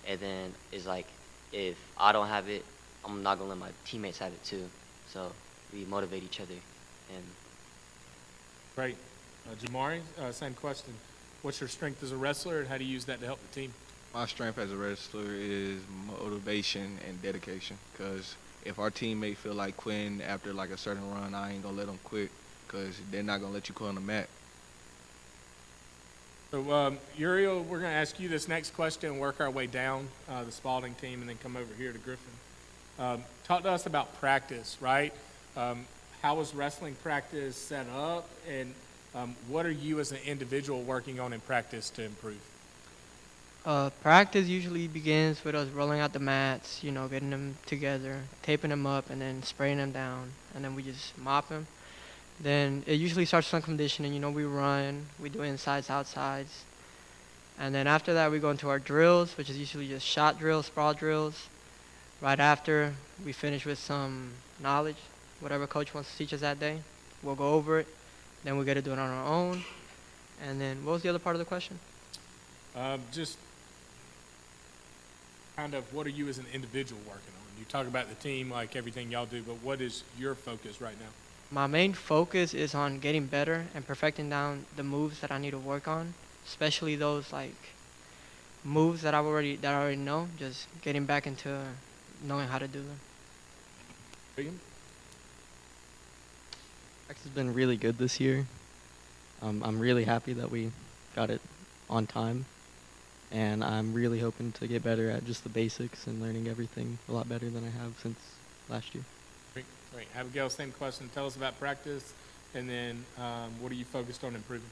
and then it's like if I don't have it, I'm not gonna let my teammates have it too. So we motivate each other. And Great. Jamari, same question. What's your strength as a wrestler, and how do you use that to help the team? My strength as a wrestler is motivation and dedication. Because if our teammate feel like quitting after like a certain run, I ain't gonna let them quit, because they're not gonna let you quit on the mat. So, Uriel, we're going to ask you this next question and work our way down the Spalding team and then come over here to Griffin. Talk to us about practice, right? How was wrestling practice set up, and what are you as an individual working on in practice to improve? Practice usually begins with us rolling out the mats, getting them together, taping them up, and then spraying them down, and then we just mop them. Then it usually starts on conditioning. We run, we do insides, outsides. And then after that, we go into our drills, which is usually just shot drills, sprawl drills. Right after, we finish with some knowledge, whatever coach wants to teach us that day. We'll go over it. Then we get to do it on our own. And then what was the other part of the question? Just kind of what are you as an individual working on? You talk about the team, like everything y'all do, but what is your focus right now? My main focus is on getting better and perfecting down the moves that I need to work on, especially those like moves that I already know, just getting back into knowing how to do them. William? Practice has been really good this year. I'm really happy that we got it on time, and I'm really hoping to get better at just the basics and learning everything a lot better than I have since last year. Great. Abigail, same question. Tell us about practice, and then what are you focused on improving?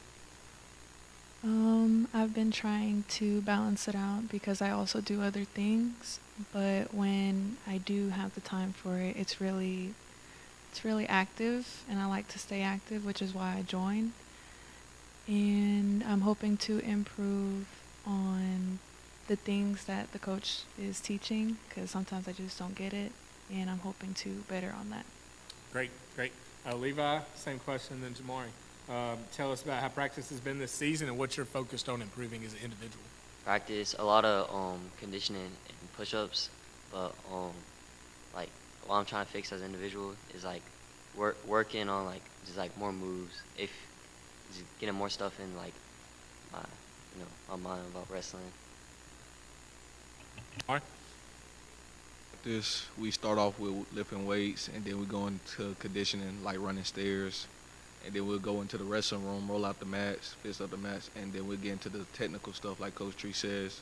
I've been trying to balance it out because I also do other things, but when I do have the time for it, it's really active, and I like to stay active, which is why I joined. And I'm hoping to improve on the things that the coach is teaching, because sometimes I just don't get it, and I'm hoping to better on that. Great. Levi, same question then Jamari. Tell us about how practice has been this season and what you're focused on improving as an individual. practice a lot of conditioning and push-ups, but like what I'm trying to fix as an individual is like working on like just like more moves. If just getting more stuff in like my mind about wrestling. All right. This we start off with lifting weights, and then we go into conditioning like running stairs, and then we'll go into the wrestling room, roll out the mats, fix up the mats, and then we'll get into the technical stuff like Coach Tree says.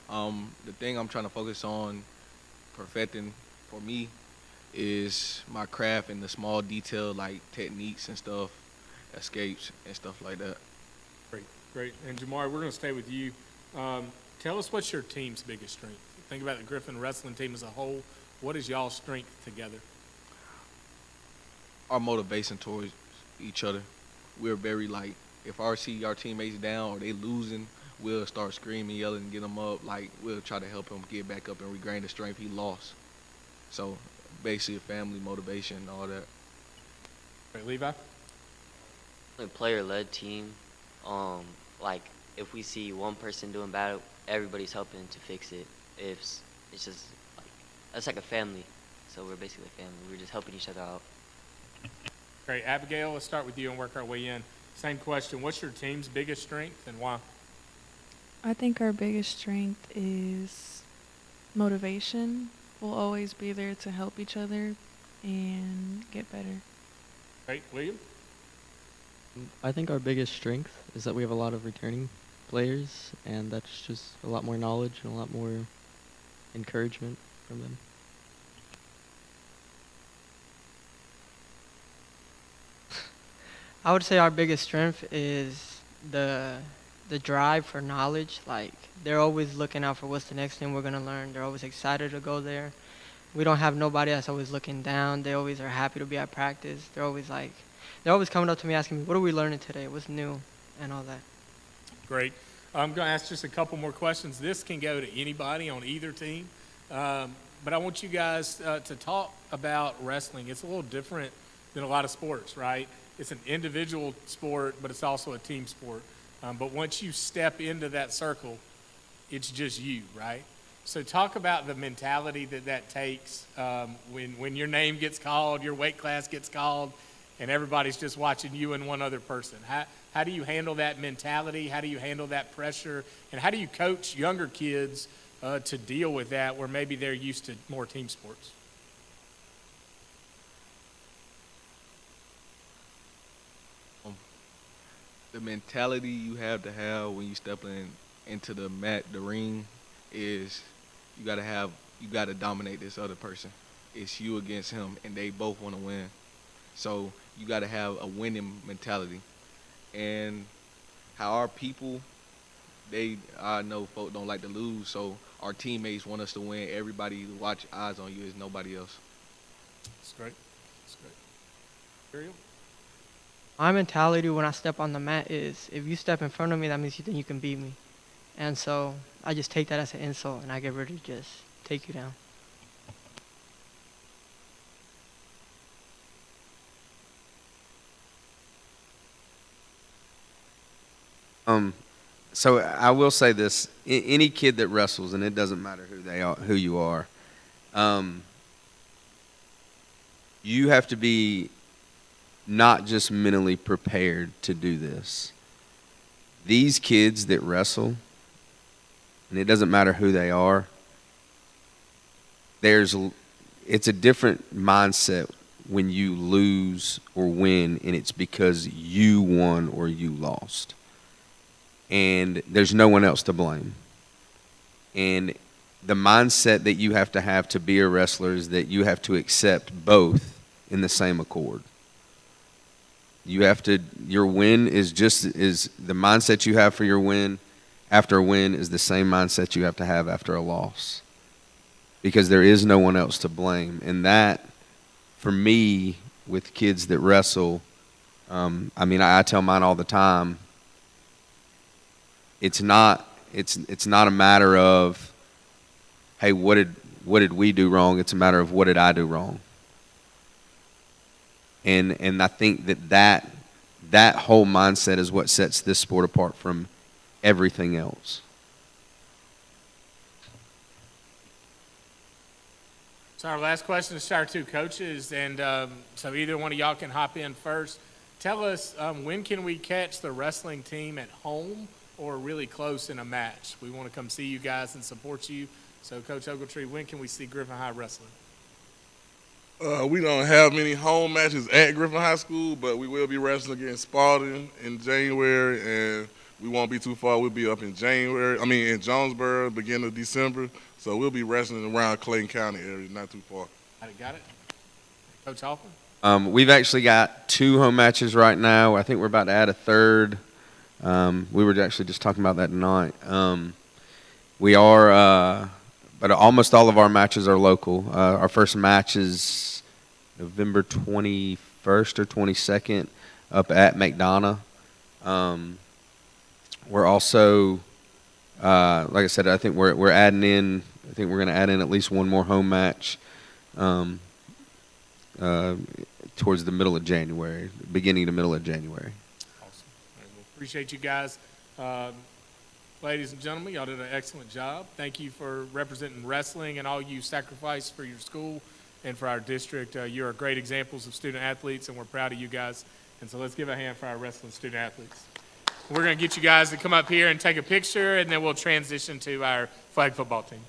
The thing I'm trying to focus on perfecting for me is my craft and the small detail like techniques and stuff, escapes and stuff like that. Great. And Jamari, we're going to stay with you. Tell us what's your team's biggest strength. Think about the Griffin wrestling team as a whole. What is y'all's strength together? Our motivation towards each other. We're very like, if our teammates down or they losing, we'll start screaming, yelling, get them up. Like we'll try to help him get back up and regain the strength he lost. So basically, family motivation and all that. Right, Levi? A player-led team. Like if we see one person doing bad, everybody's helping to fix it. It's just like that's like a family. So we're basically a family. We're just helping each other out. Great. Abigail, let's start with you and work our way in. Same question. What's your team's biggest strength and why? I think our biggest strength is motivation. We'll always be there to help each other and get better. Great. William? I think our biggest strength is that we have a lot of returning players, and that's just a lot more knowledge and a lot more encouragement from them. I would say our biggest strength is the drive for knowledge. Like, they're always looking out for what's the next thing we're gonna learn. They're always excited to go there. We don't have nobody that's always looking down. They always are happy to be at practice. They're always coming up to me asking me, what are we learning today? What's new? And all that. Great. I'm going to ask just a couple more questions. This can go to anybody on either team. But I want you guys to talk about wrestling. It's a little different than a lot of sports, right? It's an individual sport, but it's also a team sport. But once you step into that circle, it's just you, right? So talk about the mentality that takes when your name gets called, your weight class gets called, and everybody's just watching you and one other person. How do you handle that mentality? How do you handle that pressure? And how do you coach younger kids to deal with that where maybe they're used to more team sports? The mentality you have to have when you step into the ring, is you gotta dominate this other person. It's you against him, and they both want to win. So you gotta have a winning mentality. And how our people, I know folk don't like to lose, so our teammates want us to win. Everybody watch eyes on you, is nobody else. That's great. That's great. Ariel? My mentality when I step on the mat is, if you step in front of me, that means you think you can beat me. And so I just take that as an insult, and I get ready to just take you down. So I will say this: any kid that wrestles, and it doesn't matter who you are, you have to be not just mentally prepared to do this. These kids that wrestle, and it doesn't matter who they are, it's a different mindset when you lose or win, and it's because you won or you lost. And there's no one else to blame. And the mindset that you have to be a wrestler is that you have to accept both in the same accord. Your win is the mindset you have for your win after a win is the same mindset you have to have after a loss. Because there is no one else to blame. And that, for me, with kids that wrestle, I tell mine all the time, it's not a matter of, hey, what did we do wrong? It's a matter of, what did I do wrong? And I think that whole mindset is what sets this sport apart from everything else. So our last question is to our two coaches, and so either one of y'all can hop in first. Tell us, when can we catch the wrestling team at home or really close in a match? We want to come see you guys and support you. So, Coach Ogletree, when can we see Griffin High wrestling? We don't have many home matches at Griffin High School, but we will be wrestling against Spalding in January, and we won't be too far. We'll be up in Jonesboro, beginning of December. So we'll be wrestling around Clayton County area, not too far. Got it. Coach Hoffman? We've actually got 2 home matches right now. I think we're about to add a third. We were actually just talking about that tonight. But almost all of our matches are local. Our first match is November 21st or 22nd up at McDonough. We're also, like I said, I think we're adding in. I think we're going to add in at least one more home match towards the middle of January, beginning to middle of January. Awesome. All right, well, appreciate you guys. Ladies and gentlemen, y'all did an excellent job. Thank you for representing wrestling and all you sacrificed for your school and for our district. You are great examples of student athletes, and we're proud of you guys. And so let's give a hand for our wrestling student athletes. We're going to get you guys to come up here and take a picture, and then we'll transition to our flag football team.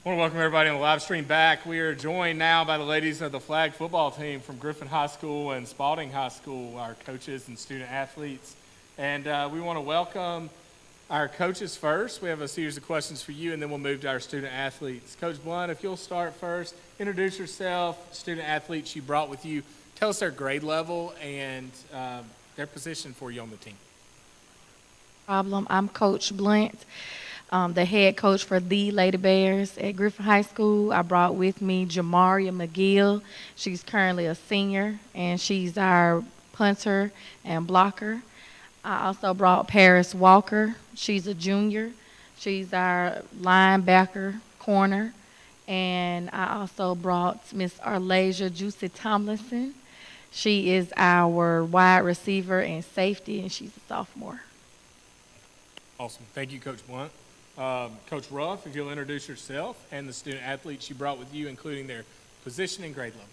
I want to welcome everybody on the live stream back. We are joined now by the ladies of the flag football team from Griffin High School and Spalding High School, our coaches and student athletes. And we want to welcome our coaches first. We have a series of questions for you, and then we'll move to our student athletes. Coach Blunt, if you'll start first, introduce yourself, student athletes you brought with you. Tell us their grade level and their position for you on the team. I'm Coach Blunt, the head coach for the Lady Bears at Griffin High School. I brought with me Jamaria McGill. She's currently a senior, and she's our punter and blocker. I also brought Paris Walker. She's a junior. She's our linebacker corner. And I also brought Miss Arlasia Juicy Tomlinson. She is our wide receiver and safety, and she's a sophomore. Awesome. Thank you, Coach Blunt. Coach Ruff, if you'll introduce yourself and the student athletes you brought with you, including their position and grade level.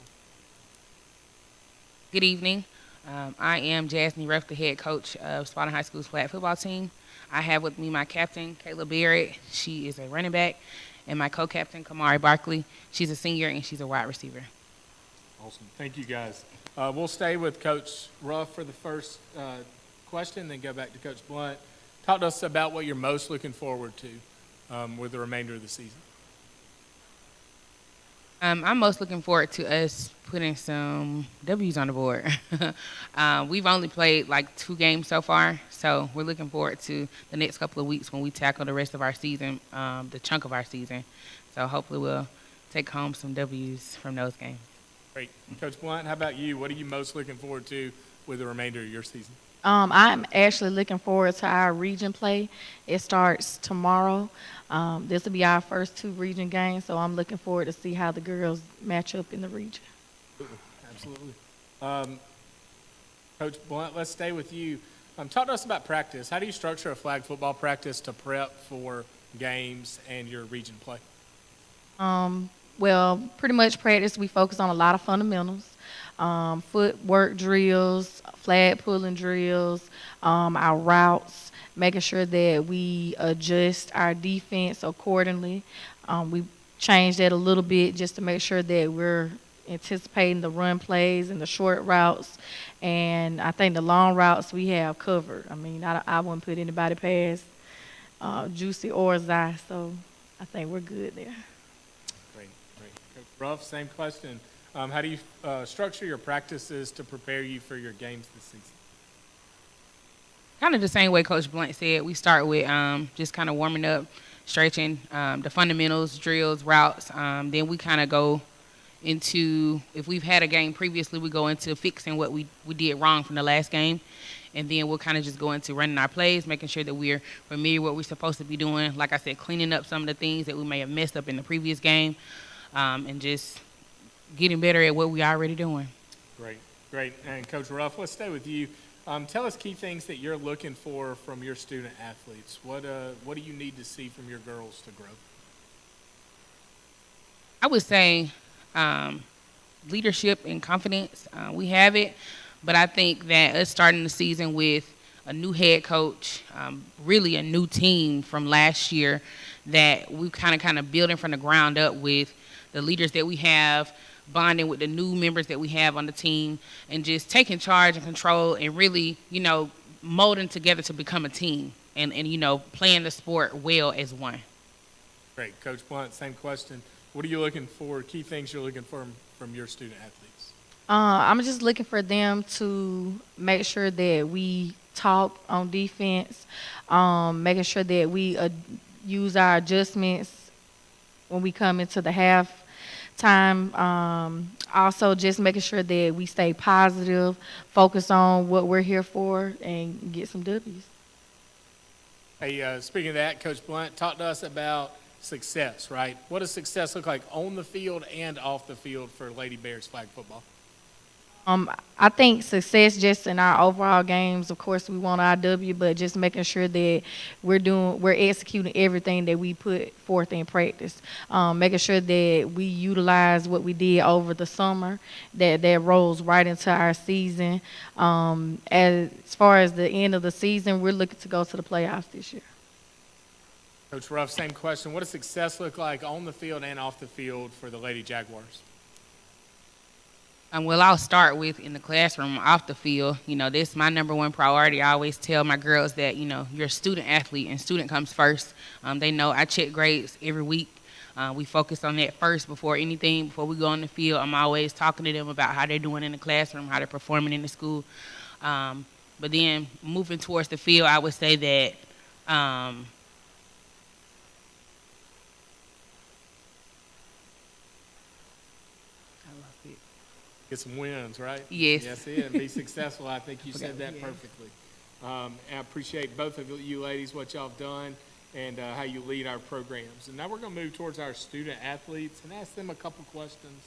Good evening. I am Jasmine Ruff, the head coach of Spalding High School's flag football team. I have with me my captain, Kayla Barrett. She is a running back. And my co-captain, Kamari Barkley. She's a senior, and she's a wide receiver. Awesome. Thank you, guys. We'll stay with Coach Ruff for the first question, then go back to Coach Blunt. Talk to us about what you're most looking forward to with the remainder of the season. I'm most looking forward to us putting some W's on the board. We've only played like 2 games so far, so we're looking forward to the next couple of weeks when we tackle the rest of our season, the chunk of our season. So hopefully we'll take home some W's from those games. Great. Coach Blunt, how about you? What are you most looking forward to with the remainder of your season? I'm actually looking forward to our region play. It starts tomorrow. This will be our first 2 region games, so I'm looking forward to see how the girls match up in the region. Absolutely. Coach Blunt, let's stay with you. Talk to us about practice. How do you structure a flag football practice to prep for games and your region play? Well, pretty much practice, we focus on a lot of fundamentals. Footwork drills, flag pulling drills, our routes, making sure that we adjust our defense accordingly. We changed that a little bit just to make sure that we're anticipating the run plays and the short routes. And I think the long routes we have covered. I mean, I wouldn't put anybody past Juicy or Zai, so I think we're good there. Great. Coach Ruff, same question. How do you structure your practices to prepare you for your games this season? Kind of the same way Coach Blunt said. We start with just kind of warming up, stretching, the fundamentals, drills, routes. Then we kind of go into, if we've had a game previously, we go into fixing what we did wrong from the last game. And then we'll kind of just go into running our plays, making sure that we're familiar with what we're supposed to be doing. Like I said, cleaning up some of the things that we may have messed up in the previous game, and just getting better at what we're already doing. Great. And Coach Ruff, let's stay with you. Tell us key things that you're looking for from your student athletes. What do you need to see from your girls to grow? I would say leadership and confidence. We have it, but I think that us starting the season with a new head coach, really a new team from last year, that we kind of building from the ground up with the leaders that we have, bonding with the new members that we have on the team, and just taking charge and control and really, molding together to become a team and playing the sport well as one. Great. Coach Blunt, same question. What are you looking for, key things you're looking for from your student athletes? I'm just looking for them to make sure that we talk on defense, making sure that we use our adjustments when we come into the half time. Also just making sure that we stay positive, focus on what we're here for, and get some W's. Hey, speaking of that, Coach Blunt, talk to us about success, right? What does success look like on the field and off the field for Lady Bears flag football? I think success just in our overall games, of course we want our W, but just making sure that we're executing everything that we put forth in practice. Making sure that we utilize what we did over the summer, that rolls right into our season. As far as the end of the season, we're looking to go to the playoffs this year. Coach Ruff, same question. What does success look like on the field and off the field for the Lady Jaguars? Well, I'll start with in the classroom, off the field. This is my number one priority. I always tell my girls that, you're a student athlete and student comes first. They know I check grades every week. We focus on that first before anything. Before we go on the field, I'm always talking to them about how they're doing in the classroom, how they're performing in the school. But then moving towards the field, I would say that Get some wins, right? Yes. Yes, it. Be successful. I think you said that perfectly. And I appreciate both of you ladies, what y'all have done, and how you lead our programs. And now we're going to move towards our student athletes and ask them a couple questions.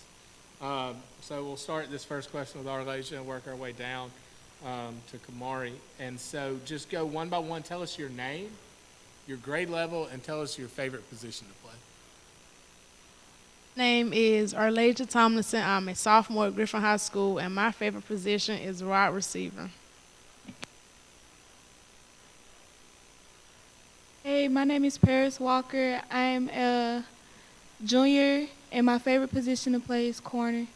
So we'll start this first question with Arlasia and work our way down to Kamari. And so just go one by one. Tell us your name, your grade level, and tell us your favorite position to play. Name is Arlasia Tomlinson. I'm a sophomore at Griffin High School, and my favorite position is wide receiver. Hey, my name is Paris Walker. I'm a junior, and my favorite position to play is corner.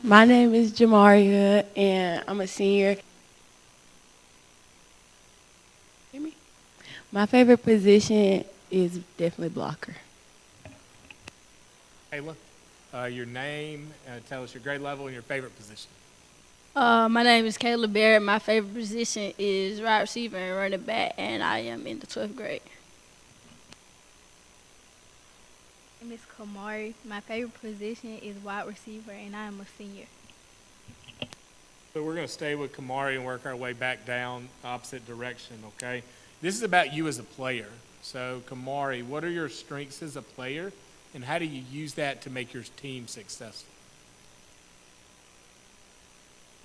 My name is Jamaria, and I'm a senior. Hear me? My favorite position is definitely blocker. Kayla, your name, tell us your grade level and your favorite position. My name is Kayla Barrett. My favorite position is wide receiver and running back, and I am in the 12th grade. My name is Kamari. My favorite position is wide receiver, and I am a senior. So we're going to stay with Kamari and work our way back down opposite direction, okay? This is about you as a player. So, Kamari, what are your strengths as a player, and how do you use that to make your team successful?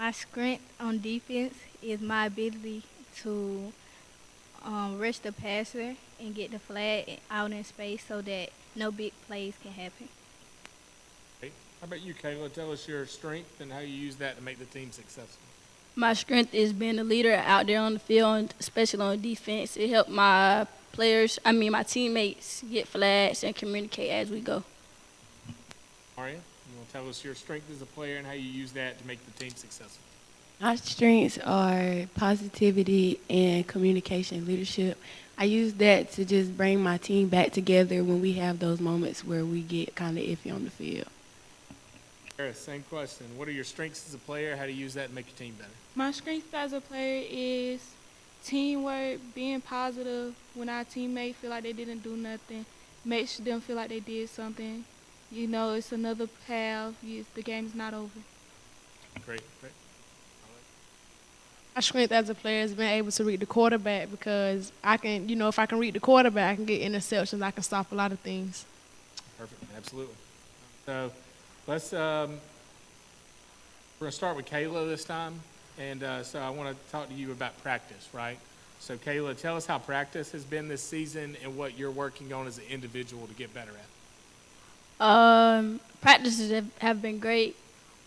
My strength on defense is my ability to rush the passer and get the flag out in space so that no big plays can happen. Okay. How about you, Kayla? Tell us your strength and how you use that to make the team successful. My strength is being a leader out there on the field, especially on defense. It helped my teammates get flags and communicate as we go. Maria, you want to tell us your strength as a player and how you use that to make the team successful? My strengths are positivity and communication leadership. I use that to just bring my team back together when we have those moments where we get kind of iffy on the field. Harris, same question. What are your strengths as a player? How do you use that to make your team better? My strength as a player is teamwork, being positive when our teammates feel like they didn't do nothing, make them feel like they did something. It's another path. The game's not over. Great. My strength as a player is being able to read the quarterback because I can, if I can read the quarterback, I can get interceptions. I can stop a lot of things. Perfect. Absolutely. So let's we're going to start with Kayla this time. And so I want to talk to you about practice, right? So, Kayla, tell us how practice has been this season and what you're working on as an individual to get better at. Practices have been great.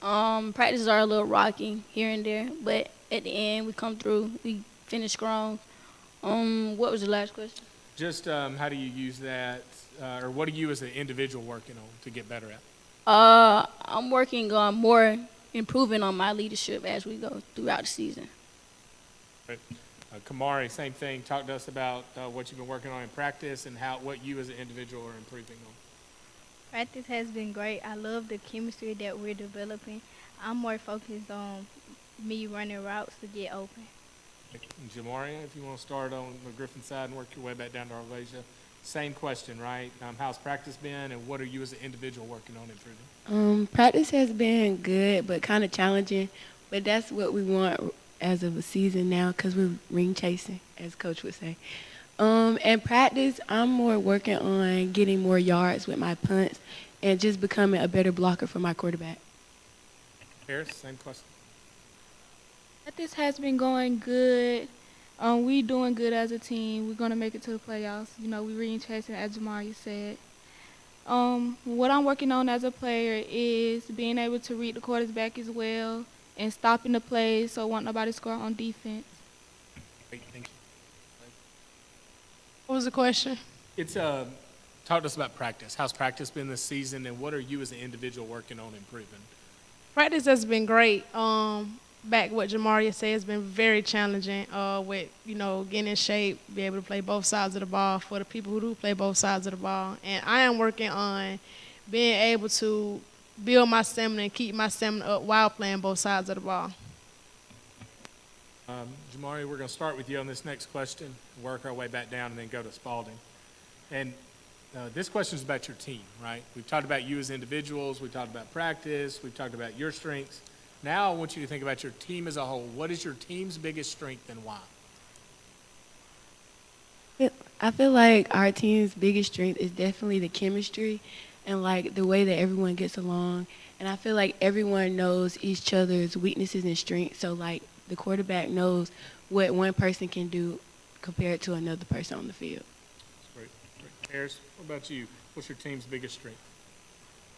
Practices are a little rocky here and there, but at the end, we come through. We finish strong. What was the last question? Just how do you use that, or what are you as an individual working on to get better at? I'm working on more improving on my leadership as we go throughout the season. Right. Kamari, same thing. Talk to us about what you've been working on in practice and what you as an individual are improving on. Practice has been great. I love the chemistry that we're developing. I'm more focused on me running routes to get open. Jamaria, if you want to start on the Griffin side and work your way back down to Arlasia. Same question, right? How's practice been, and what are you as an individual working on improving? Practice has been good, but kind of challenging. But that's what we want as of a season now because we're ring chasing, as Coach would say. And practice, I'm more working on getting more yards with my punts and just becoming a better blocker for my quarterback. Harris, same question. Practice has been going good. We doing good as a team. We're gonna make it to the playoffs. We ring chasing, as Jamaria said. What I'm working on as a player is being able to read the quarterback as well and stopping the plays so won't nobody score on defense. Great, thank you. What was the question? It's talk to us about practice. How's practice been this season, and what are you as an individual working on improving? Practice has been great. Back what Jamaria said, it's been very challenging with, getting in shape, be able to play both sides of the ball for the people who do play both sides of the ball. And I am working on being able to build my stamina and keep my stamina up while playing both sides of the ball. Jamaria, we're going to start with you on this next question, work our way back down, and then go to Spalding. And this question is about your team, right? We've talked about you as individuals. We've talked about practice. We've talked about your strengths. Now I want you to think about your team as a whole. What is your team's biggest strength and why? I feel like our team's biggest strength is definitely the chemistry and like the way that everyone gets along. And I feel like everyone knows each other's weaknesses and strengths. So like the quarterback knows what one person can do compared to another person on the field. Great. Harris, what about you? What's your team's biggest strength?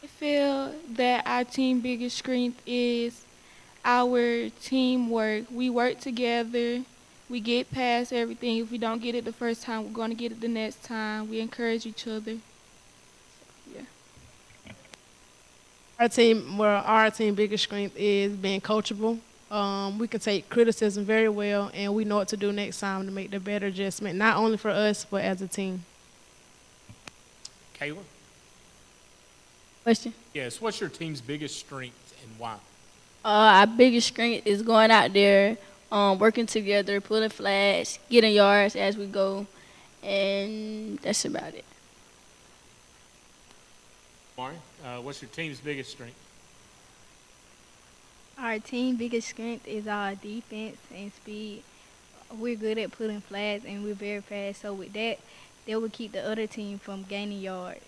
I feel that our team biggest strength is our teamwork. We work together. We get past everything. If we don't get it the first time, we're going to get it the next time. We encourage each other. Yeah. Our team biggest strength is being coachable. We can take criticism very well, and we know what to do next time to make the better adjustment, not only for us, but as a team. Kayla? Question? Yes, what's your team's biggest strength and why? Our biggest strength is going out there, working together, pulling flags, getting yards as we go, and that's about it. Mari, what's your team's biggest strength? Our team biggest strength is our defense and speed. We're good at putting flags and we're very fast. So with that, they will keep the other team from gaining yards.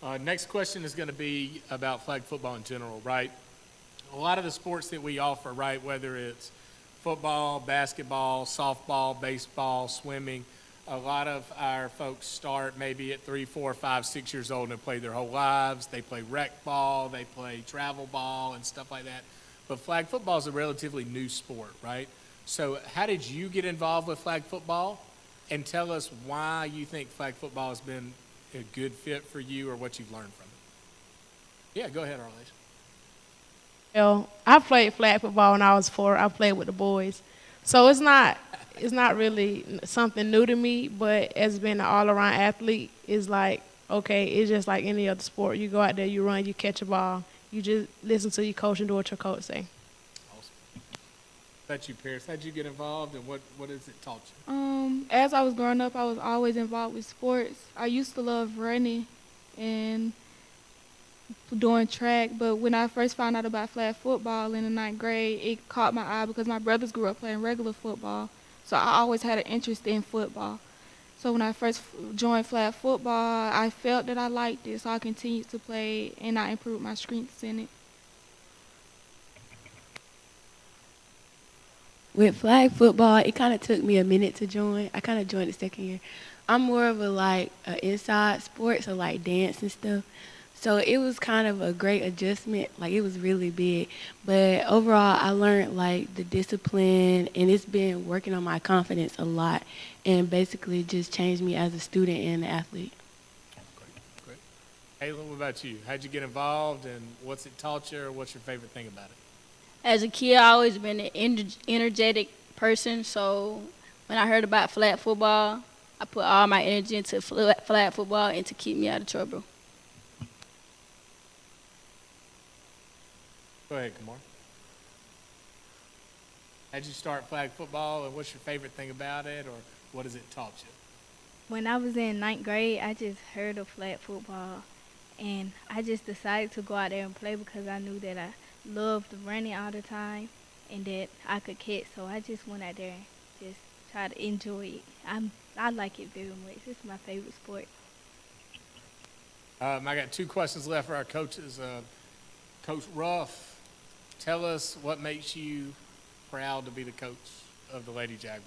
Awesome. Next question is going to be about flag football in general, right? A lot of the sports that we offer, right, whether it's football, basketball, softball, baseball, swimming, a lot of our folks start maybe at 3, 4, 5, 6 years old and play their whole lives. They play rec ball, they play travel ball and stuff like that. But flag football is a relatively new sport, right? So how did you get involved with flag football? And tell us why you think flag football has been a good fit for you or what you've learned from it. Yeah, go ahead, Arlish. Well, I played flag football when I was 4. I played with the boys. So it's not really something new to me, but as being an all-around athlete, it's like, okay, it's just like any other sport. You go out there, you run, you catch a ball. You just listen to your coach and do what your coach say. Awesome. That's you, Paris. How'd you get involved and what has it taught you? As I was growing up, I was always involved with sports. I used to love running and doing track, but when I first found out about flag football in the 9th grade, it caught my eye because my brothers grew up playing regular football. So I always had an interest in football. So when I first joined flag football, I felt that I liked it, so I continued to play and I improved my strengths in it. With flag football, it kind of took me a minute to join. I kind of joined the second year. I'm more of a inside sport, so like dance and stuff. So it was kind of a great adjustment. Like it was really big. But overall, I learned like the discipline, and it's been working on my confidence a lot, and basically just changed me as a student and an athlete. Great. Ayla, what about you? How'd you get involved, and what's it taught you, or what's your favorite thing about it? As a kid, I always been an energetic person, so when I heard about flag football, I put all my energy into flag football and to keep me out of trouble. Go ahead, Kamar. How'd you start flag football, and what's your favorite thing about it, or what has it taught you? When I was in 9th grade, I just heard of flag football, and I just decided to go out there and play because I knew that I loved running all the time and that I could catch. So I just went out there and just tried to enjoy it. I like it very much. It's my favorite sport. I got 2 questions left for our coaches. Coach Ruff, tell us what makes you proud to be the coach of the Lady Jaguars.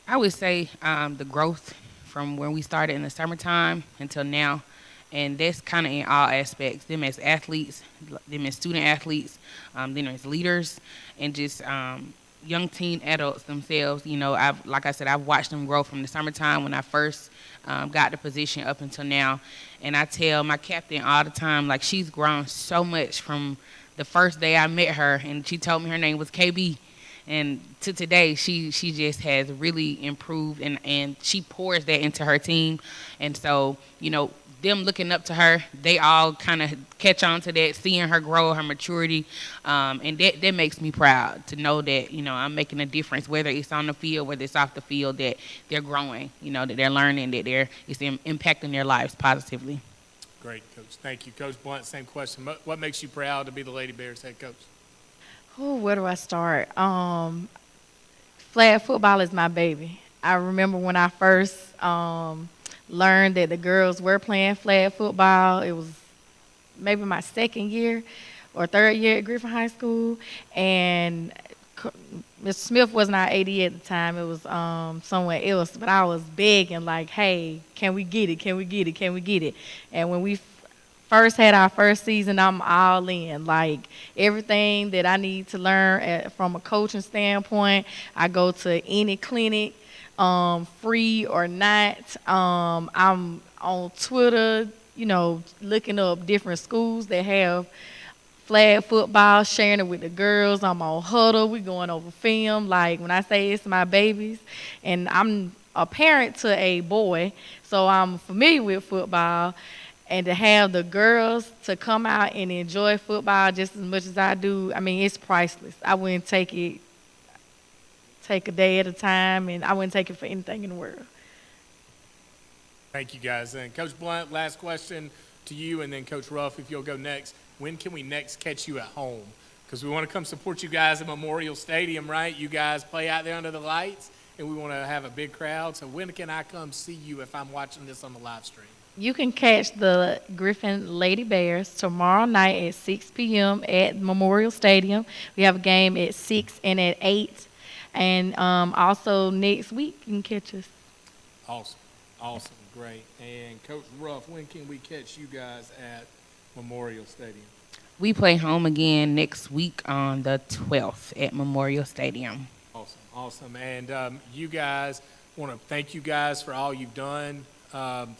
I would say the growth from when we started in the summertime until now, and that's kind of in all aspects, them as athletes, them as student athletes, them as leaders, and just young teen adults themselves. You know, like I said, I've watched them grow from the summertime when I first got the position up until now. And I tell my captain all the time, like, she's grown so much from the first day I met her, and she told me her name was KB. And to today, she just has really improved, and she pours that into her team. And so, you know, them looking up to her, they all kind of catch on to that, seeing her grow, her maturity. And that makes me proud to know that, you know, I'm making a difference, whether it's on the field, whether it's off the field, that they're growing, you know, that they're learning, that it's impacting their lives positively. Great, Coach. Thank you. Coach Blunt, same question. What makes you proud to be the Lady Bears head coach? Oh, where do I start? Flag football is my baby. I remember when I first learned that the girls were playing flag football. It was maybe my second year or third year at Griffin High School, and Mr. Smith wasn't our AD at the time. It was somewhere else, but I was begging, like, hey, can we get it? Can we get it? Can we get it? And when we first had our first season, I'm all in. Like, everything that I need to learn from a coaching standpoint, I go to any clinic, free or not. I'm on Twitter, you know, looking up different schools that have flag football, sharing it with the girls. I'm on Huddle. We going over film. Like, when I say it's my babies, and I'm a parent to a boy, so I'm familiar with football. And to have the girls to come out and enjoy football just as much as I do, I mean, it's priceless. I wouldn't take a day at a time, and I wouldn't take it for anything in the world. Thank you, guys. And Coach Blunt, last question to you, and then Coach Ruff, if you'll go next. When can we next catch you at home? Because we want to come support you guys at Memorial Stadium, right? You guys play out there under the lights, and we want to have a big crowd. So when can I come see you if I'm watching this on the live stream? You can catch the Griffin Lady Bears tomorrow night at 6 p.m. at Memorial Stadium. We have a game at 6 and at 8. And also next week you can catch us. Awesome, great. And Coach Ruff, when can we catch you guys at Memorial Stadium? We play home again next week on the 12th at Memorial Stadium. Awesome. And you guys, want to thank you guys for all you've done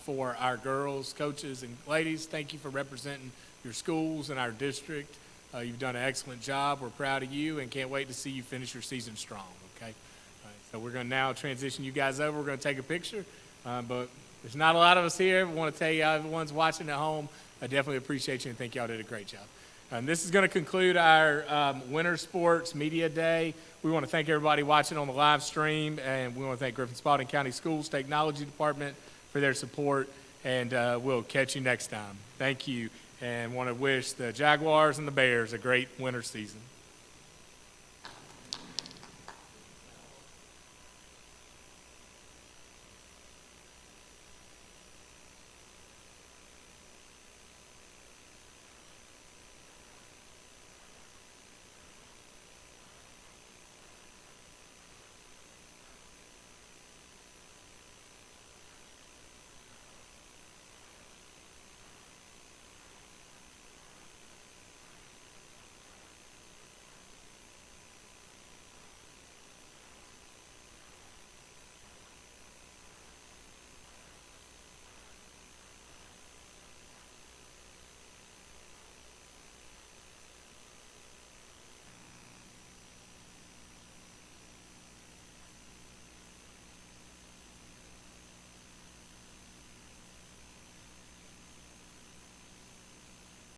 for our girls, coaches, and ladies. Thank you for representing your schools and our district. You've done an excellent job. We're proud of you and can't wait to see you finish your season strong, okay? All right, so we're going to now transition you guys over. We're going to take a picture, but there's not a lot of us here. We want to tell you, everyone's watching at home, I definitely appreciate you and think y'all did a great job. And this is going to conclude our Winter Sports Media Day. We want to thank everybody watching on the live stream, and we want to thank Griffin Spalding County Schools Technology Department for their support, and we'll catch you next time. Thank you, and want to wish the Jaguars and the Bears a great winter season.